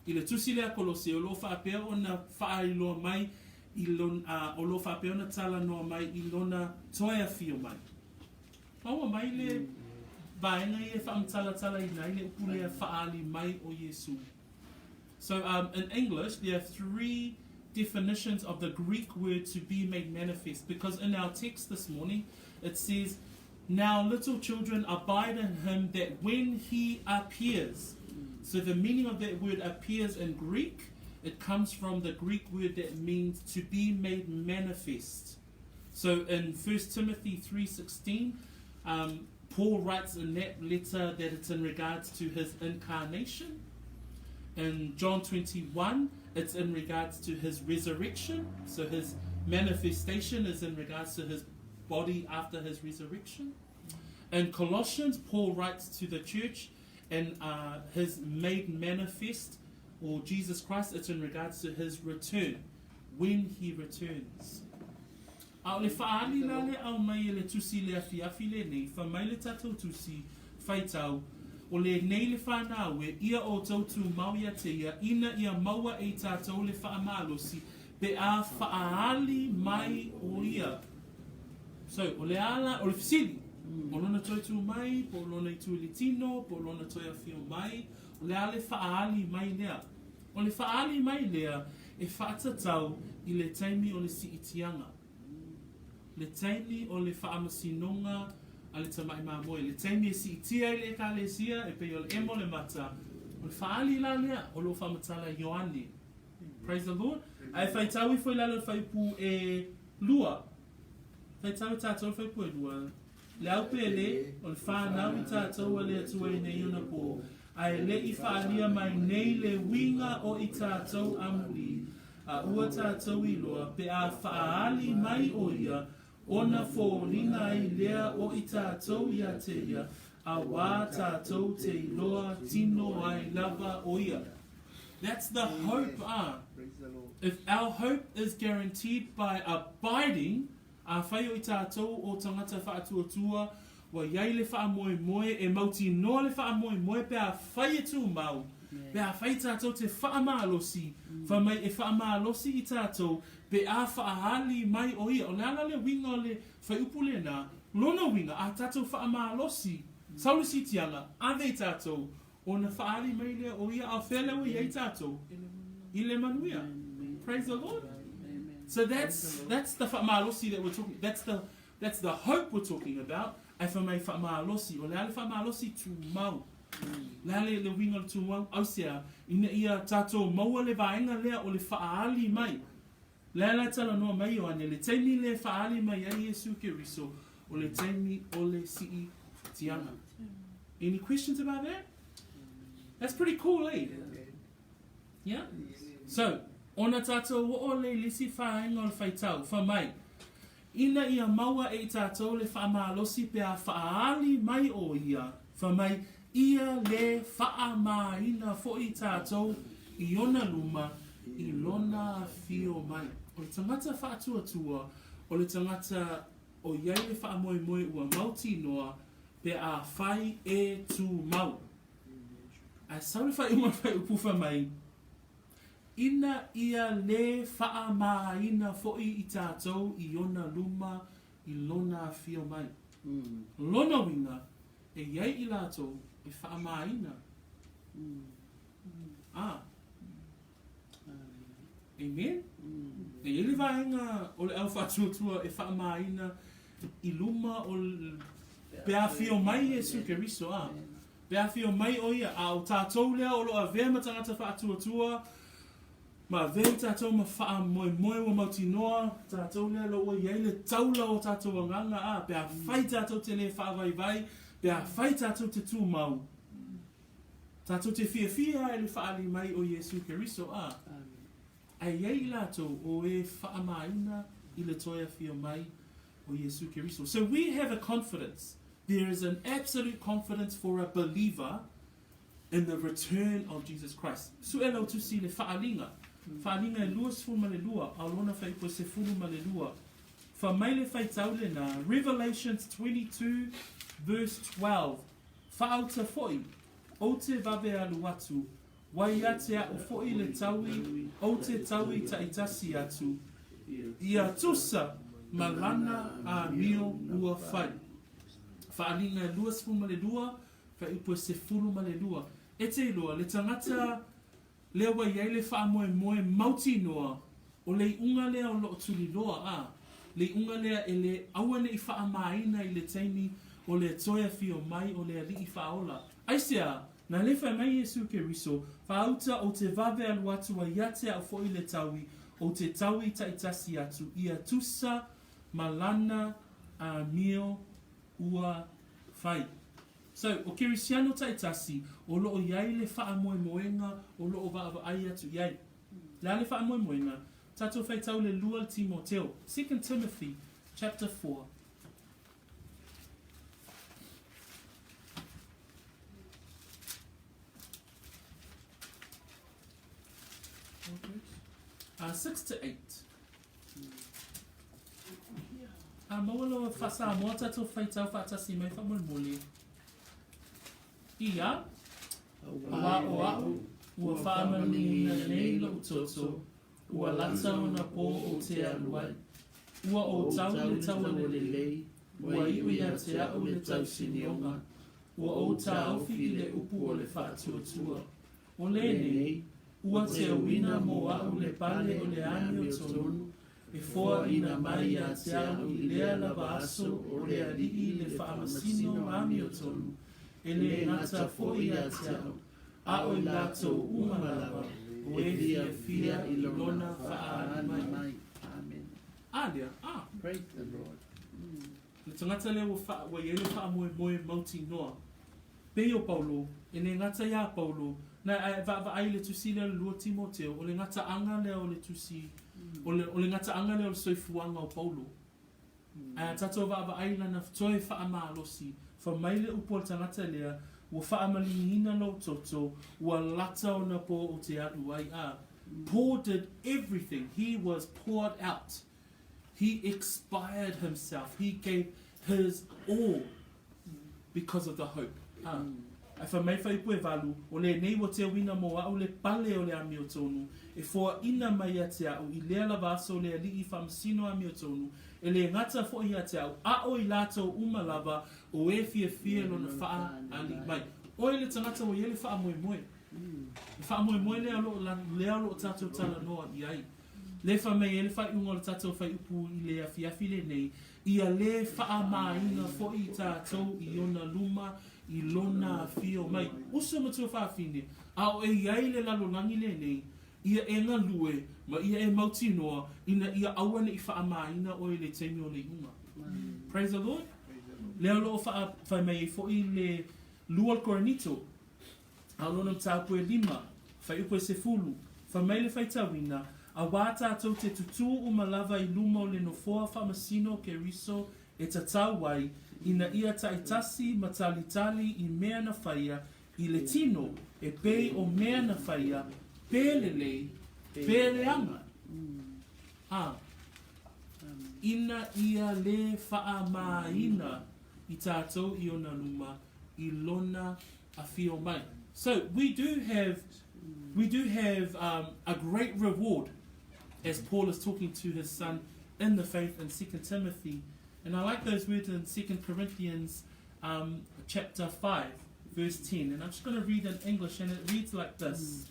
A: I le tusi lea Kolose, o lo whaapea o na whaali loa mai, o lo whaapea o na tala noa mai, i lo na toea fio mai. Paua mai le vaenga i e whaamatala i nei, le upulea whaali mai o Yesu. So in English, there are 3 definitions of the Greek word to be made manifest, because in our text this morning, it says, now little children abide in him that when he appears. So the meaning of that word appears in Greek, it comes from the Greek word that means to be made manifest. So in 1 Timothy 3:16, Paul writes in that letter that it's in regards to his incarnation. In John 21, it's in regards to his resurrection. So his manifestation is in regards to his body after his resurrection. In Colossians, Paul writes to the church and his made manifest, or Jesus Christ, it's in regards to his return, when he returns. Au le whaali lale au mai le tusi le afiafi le nei, wha mai le tatou tusi whaitau, o le nei le whanau e ia o tautu mauia te ia, ina ia maua e tatou le whaamalosi, pe a whaali mai o ia. So, o le ala, o le fisili, o lona toi tu mai, po lona i tu le tino, po lona toi a fio mai, o le ale whaali mai lea. O le whaali mai lea, e whaatatau i le taimi o le si itianga. Le taimi o le whaamasinonga a le tamai mamoe. Le taimi e si itia i le ekalesia, e pe o le emo le mata. O le whaali la lea, o lo whaamatala Ioane. Praise the Lord. Ai fai tau I foi lalo fai pu e lua. Fai tau tātou fai pu e lua. Le au pele, o le whanau I tātou a le atua I nei una pō. Ai le I whaalia mai nei le winga o I tātou amuri. A ua tātou I loa, pe a whaali mai o ia, ona fōringa I lea o I tātou I a te ia, a wā tātou te I loa tino ai lava o ia. That's the hope.
B: Praise the Lord.
A: If our hope is guaranteed by abiding, a whai o I tātou o tangata whaatuatua, wa iai le wha moe moe, e mauti noa le wha moe moe, pe a whai e tū mau, pe a whai tātou te wha maalosi, wha mai e wha maalosi I tātou, pe a wha hali mai o ia, o le ala le winga o le whai upule nā, lona winga, a tātou wha maalosi, saulisi tianga, a vei tātou, o na wha hali mai le o ia, a whelewa iai tātou, I le manuia. Praise the Lord. So that's the whaamalosi that we're talking. That's the hope we're talking about. Ai whamai whaamalosi o le ale whaamalosi tu mau. Le ale le winga tu mau au sea ina ia tātou maua le vaenga lea o le whaali mai. Le ale tala noa mai o ane le teimi le whaali mai ai Yesu Keriso o le teimi o le sii tiana. Any questions about that? That's pretty cool, eh? Yeah? So, ona tātou o le lisi whaenga o le whaitau, whamai. Ina ia maua e tātou le whaamalosi pe a whaali mai o ia, whamai ia le whaamaina fo I tātou I ona luma, I lona fio mai. O le tangata whaatuatua, o le tangata o iai le whaamoe moe ua mauti noa, pe a whai e tu mau. Ai sau le whai uma whai upuwha mai, ina ia le whaamaina fo'i I tātou I ona luma I lona fio mai. Lona winga e iai I lātou e whaamaina. Amen? E ili vaenga o le au whaatuatua e whaamaina I luma o pea fio mai Yesu Keriso. Pea fio mai o ia a o tātou lea o loa vea matangata whaatuatua. Ma vei tātou ma wha moe moe wa mauti noa, tātou lea lo o iei le taula o tātou anganga a, pea whai tātou te le wha vai vai, pea whai tātou te tū mau. Tātou te fia fia e le whaali mai o Yesu Keriso a. Ai iei lātou o e whaamaina I le toia fia mai o Yesu Keriso. So we have a confidence. There is an absolute confidence for a believer in the return of Jesus Christ. Su e lau tu si le whaalinga. Whaalinga e lua sifu ma le lua, a lona whai po se furu ma le lua. Wha mai le whai tau le nā, Revelations 22 verse 12. Whaauta foi, o te vave alu atu, wai atea o foi le taui, o te taui ta itasi atu. Ia tusa, malana a mio ua whai. Whaalinga e lua sifu ma le lua, whai po se furu ma le lua. E te loa, le tangata lea wai ei le wha moe moe mauti noa, o le unga lea o loo tuli loa a. Le unga lea e le awane I wha maina I le teimi o le toia fio mai o le ali I whaola. Aisea, na le whai mai Yesu Keriso, whaauta o te vave alu atu a iatea o foi le taui, o te taui ta itasi atu, ia tusa, malana, a mio, ua, whai. So, o Kerisiano taitasi, o loo iai le wha moe moenga, o loo wa ai atu iai. Le ale wha moe moenga, tato whai tau le lua Timoteo. 2 Timothy, chapter 4. Okay. 6 to 8. Mawalo whasa moa tato whai tau whaatasi mai wha moe mole. Ia, wa o au, ua whaamani na nei lo toto, ua lata o na pō o te aluai. Ua o tau le tau le lei, ua iwi a te au le tau sinionga, ua o ta aufi I le upu o le whaatuatua. O le nei, ua te awina mo au le pale o le ani o tonu, e foa ina mai a te au I lea lava aso o le alii le whaamasino ami o tonu. E le ngata foi a te au, a o I lātou umalawa, o e fia I lona wha mai.
C: Amen.
A: Lea,
C: Praise the Lord.
A: le tangata lea wa iele wha moe mauti noa. Pei o Paulo, e ne ngata ia Paulo, na va ai le tusi lea lua Timoteo, o le ngata anga lea o le tusi, o le ngata anga lea o le soifuanga o Paulo. Tato va ai lana toi wha amalosi, fa mai le upo o tangata lea, ua wha amalingina lo toto, ua lata o na po o te atu ai a. Paul did everything. He was poured out. He expired himself. He gave his all because of the hope. Fa mai fai pue valu, o le nei wa te wina mo au le pale o le ami o tonu, e fo ina mai a te au, I lea la vaso le ali I whamasino ami o tonu, e le ngata fo I a te au, a o I lato umalava, o e fia lo na wha ali mai. O le tangata o yele wha moe moe. Wha moe moe lea lo tato tala noa I ai. Le wha mei ele wha iungo le tato wha upu I lea fiafile nei, ia le wha maina fo I tato I ona luma, I lona fio mai. Uso matua whaafine, a o e iai le lalo langi le nei, ia e ngā lue, ma ia e mauti noa, ina ia awane I wha maina o le temi o le iunga. Praise the Lord. Leo lo wha mei fo I le lua koranito, a lona mtaupu e 5, whai upo e 10, wha mei le whai tawina, a wāta tau te tutu umalava I luma o le nofoa whamasino ke riso e tatau wai, ina ia taitasi matalitali I mea na whaia, I le tino e pei o mea na whaia, pelelei, peleanga. Ina ia le wha maina I tātou I ona luma, I lona a fio mai. So we do have a great reward as Paul is talking to his son in the faith in 2 Timothy. And I like those words in 2 Corinthians chapter 5, verse 10. And I'm just going to read in English, and it reads like this.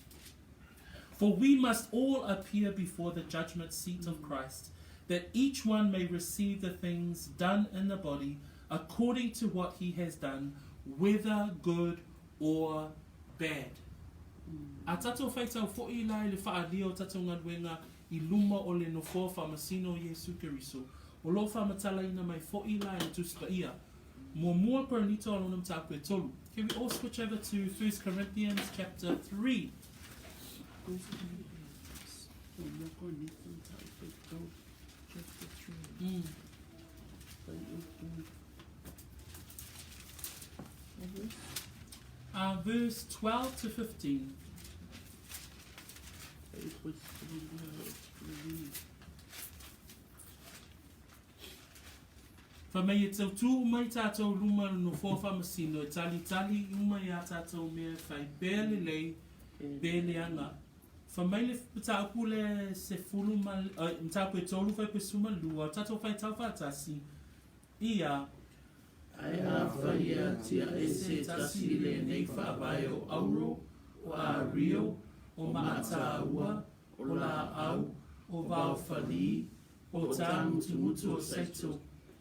A: For we must all appear before the judgment seat of Christ, that each one may receive the things done in the body according to what he has done, whether good or bad. A tatou whaitau fo'i lai le whaalia o tatou ngaduenga I luma o le nofo whamasino Yesu Keriso. O lo whamatala ina mai fo'i lai le tuspa ia. Mua peronito alonam tāku e tolu. Can we all switch over to 1 Corinthians chapter 3? Verse 12 to 15. Fa mai e tau tū mai tātou luma no fōwha masino e tali uma ia tātou mea whai pēle lei pēle anga. Fa mai le tāku le se fulu mtāku e tolu whai pe suma lua tātou whai tau whātasi ia
C: ai a whaia tia e se tasi le nei whabai o auro o a rio o maatāua o la au o vau whali o tāmu tumutu o saito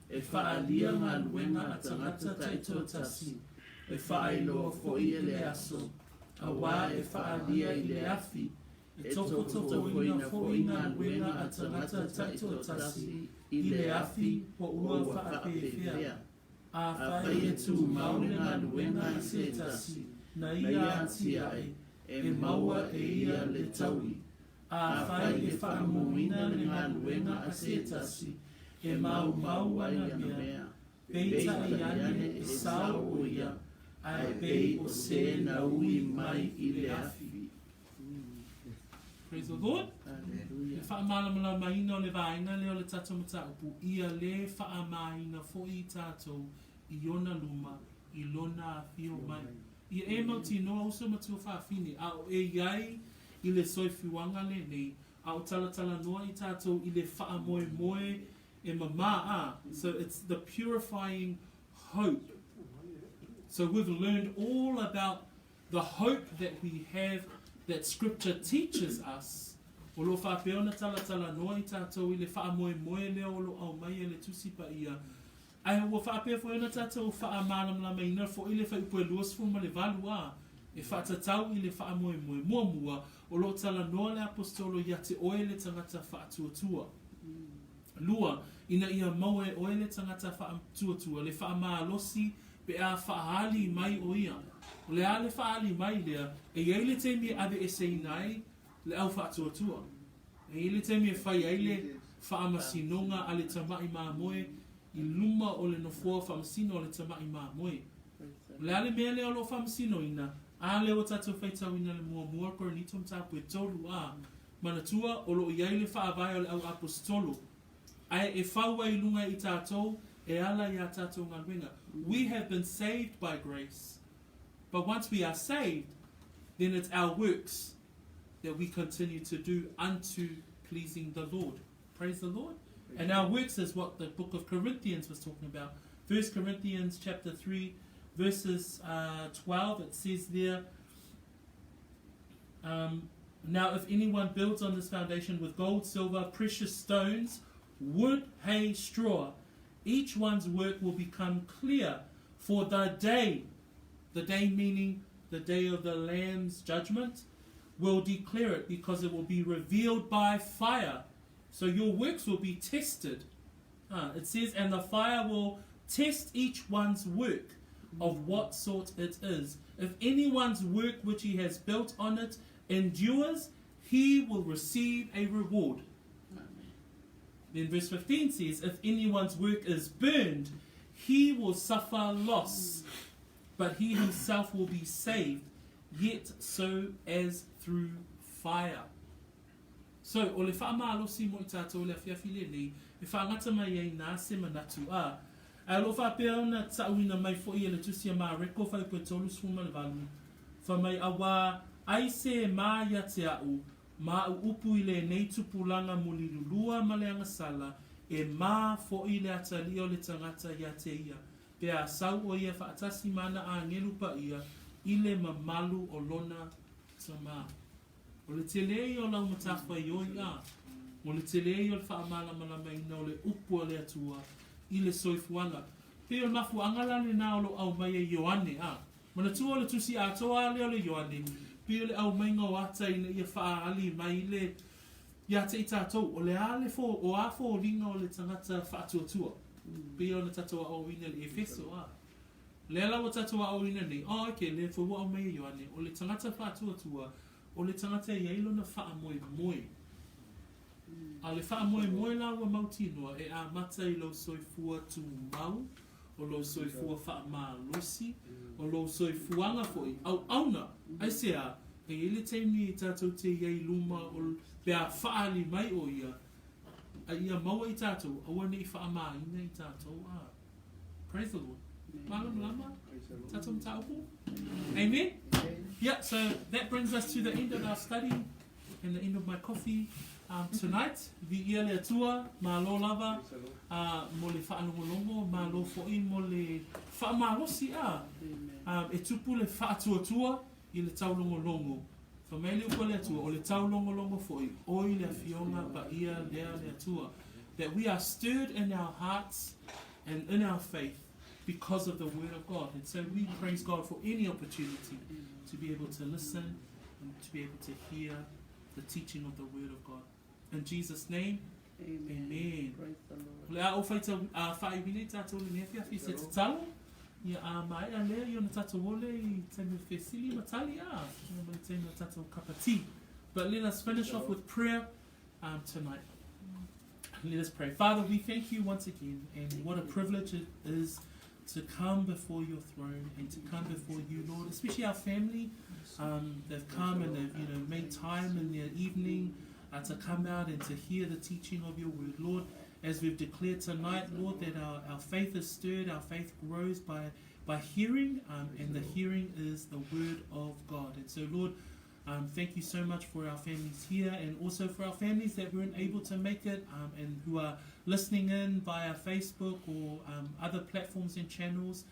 C: e whaalia ngā luenga a tangata taito tasi e whaailoa fo'i e le aso a wā e whaalia I le afi e toko ina fo'i ngā luenga a tangata taito tasi I le afi po ua whaapewhea a whai e tū maule ngā luenga I se tasi na ia atia e maua e ia le taui a whai e whaamuina le ngā luenga a se tasi e mau ana mea, peita I ane e sao o ia, ai pei o se na ui mai I le afi.
A: Praise the Lord.
C: Hallelujah.
A: Whaamalamala maina o le vaina leo le tatou mataupu, ia le whaamaina fo'i tātou I ona luma, I lona fio mai. Ia e mauti noa uso matua whaafine, a o e iai I le soifiwanga le nei, a o talatala noa I tātou I le whaamoe so it's the purifying hope. So we've learned all about the hope that we have that Scripture teaches us. O lo whapeona talatala noa I tātou I le whaamoe leo o lo au mai e le tusipa ia. Ai o whapea fo ena tātou whaamalamala mai ina fo I le whaipu e luas fo ma le valu a. E whaatatau I le whaamoemoe muamua o lo tala noa le apostolo ia te oe le tangata whaatuatua. Lua, ina ia maue oe le tangata whaatuatua, le whaamalosi pe a whaahali mai o ia. O le a le whaahali mai lea, e iei le teimi ave e sei nai le au whaatuatua. E iei le teimi e whai eile whaamasinonga a le tamai maa moe I luma o le nofua whaamasino o le tamai maa moe. Le ale mea leo lo whaamasino ina, a leo tatou whaitau ina le mua koronito mtapu e tolu a manatua o lo iai le whaavai o le au apostolo. Ai e whaua I lunga I tātou e ala I a tātou ngā ruenga. We have been saved by grace. But once we are saved, then it's our works that we continue to do unto pleasing the Lord. Praise the Lord. And our works is what the book of Corinthians was talking about. 1 Corinthians chapter 3, verses 12, it says there, now if anyone builds on this foundation with gold, silver, precious stones, wood, hay, straw, each one's work will become clear, for the day meaning the day of the Lamb's judgment, will declare it, because it will be revealed by fire. So your works will be tested. It says, and the fire will test each one's work of what sort it is. If anyone's work which he has built on it endures, he will receive a reward. Then verse 15 says, if anyone's work is burned, he will suffer loss, but he himself will be saved, yet so as through fire. So, o le whaamalosi mo I tātou le awhiawhi nei, e whaangata mai ei nā se manatu a. A lo whapea ona tauina mai fo I le tusia mā reko whai pue tolu sfuma le valu. Wha mai awa aise mā ia te au, mā upu I le nei tupulanga muli lulua ma le angasala, e mā fo I le atali o le tangata ia te ia. Pea sau o ia whaatasi mana a ngelu pa ia, I le mamalu o lona tamā. O le telei o lau matawha I oi a. O le telei o le whaamala malama ina o le upu o le atua I le soifuanga. Pe o mafu angala le nā o lo au mai e Ioane a. Mana tua o le tusi a toa le o le Ioane. Pe o le au mai ngā wata ina ia whaali mai le ia te I tātou. O le a le fo, o a fo ringa o le tangata whaatuatua. Pe o le tatoa o ina le Efeso a. Le ala o tatoa o ina nei. Oh, okay, le fo au mai e Ioane. O le tangata whaatuatua. O le tangata I eilo na wha moe moe. A le wha moe moe la ua mautinoa e a mata I lo soifua tu mau, o lo soifua wha maa losi, o lo soifuanga foi. Au auna, ai se a, e ele teimi I tātou te iei luma o pea whaali mai o ia, a ia maua I tātou, aua ne I wha maa ina I tātou a. Praise the Lord. Malam lama, tātou mtaupu. Amen. Yeah, so that brings us to the end of our study and the end of my coffee tonight. Vi ia le atua, ma lo lava, mo le whaanongolongo, ma lo fo'i mo le whaamalosi a. E tupu le whaatuatua I le taulongolongo. Whamele upa le atua, o le taulongolongo fo'i, oi le fionga pa ia lea le atua. That we are stirred in our hearts and in our faith because of the word of God. And so we praise God for any opportunity to be able to listen and to be able to hear the teaching of the word of God. In Jesus' name, amen.
C: Praise the Lord.
A: Le a o whaita whaibine tātou le nefia fi se te talo. Ia a mai a lea I ona tātou ole I tēnu whesili matali a. Ia mai tēnu tātou kapati. But let us finish off with prayer tonight. Let us pray. Father, we thank you once again, and what a privilege it is to come before your throne and to come before you, Lord, especially our family. They've come and they've made time in their evening to come out and to hear the teaching of your word. Lord, as we've declared tonight, Lord, that our faith is stirred, our faith grows by hearing, and the hearing is the word of God. And so, Lord, thank you so much for our families here, and also for our families that weren't able to make it and who are listening in via Facebook or other platforms and channels.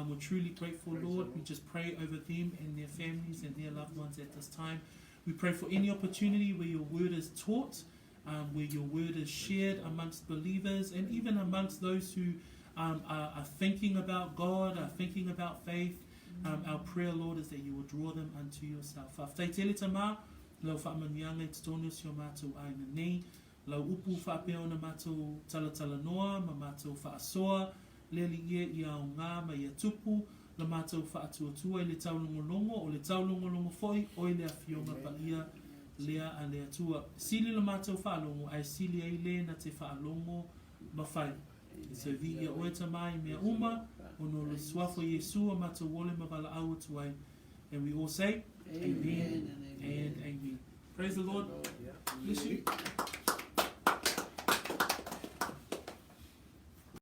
A: We're truly grateful, Lord. We just pray over them and their families and their loved ones at this time. We pray for any opportunity where your word is taught, where your word is shared amongst believers, and even amongst those who are thinking about God, are thinking about faith. Our prayer, Lord, is that you will draw them unto yourself. Whawhtaitele tamā, lau whaamanianga I te tonu si o mātou aina nei, lau upu whaapea mātou talatala noa, ma mātou whaasoa, leli ia I au ngā ma ia tupu, la mātou whaatuatua I le taulongolongo, o le taulongolongo foi, o I le awhionga pa ia, lea a lea tua. Sili la mātou whaalongo, ai sili ai le na te whaalongo mawhai. Se vi ia oe tamai mea uma, ono le suafo Yesu a mātou wole mawala au tuai. And we all say, Amen and Amen. Praise the Lord. Bless you.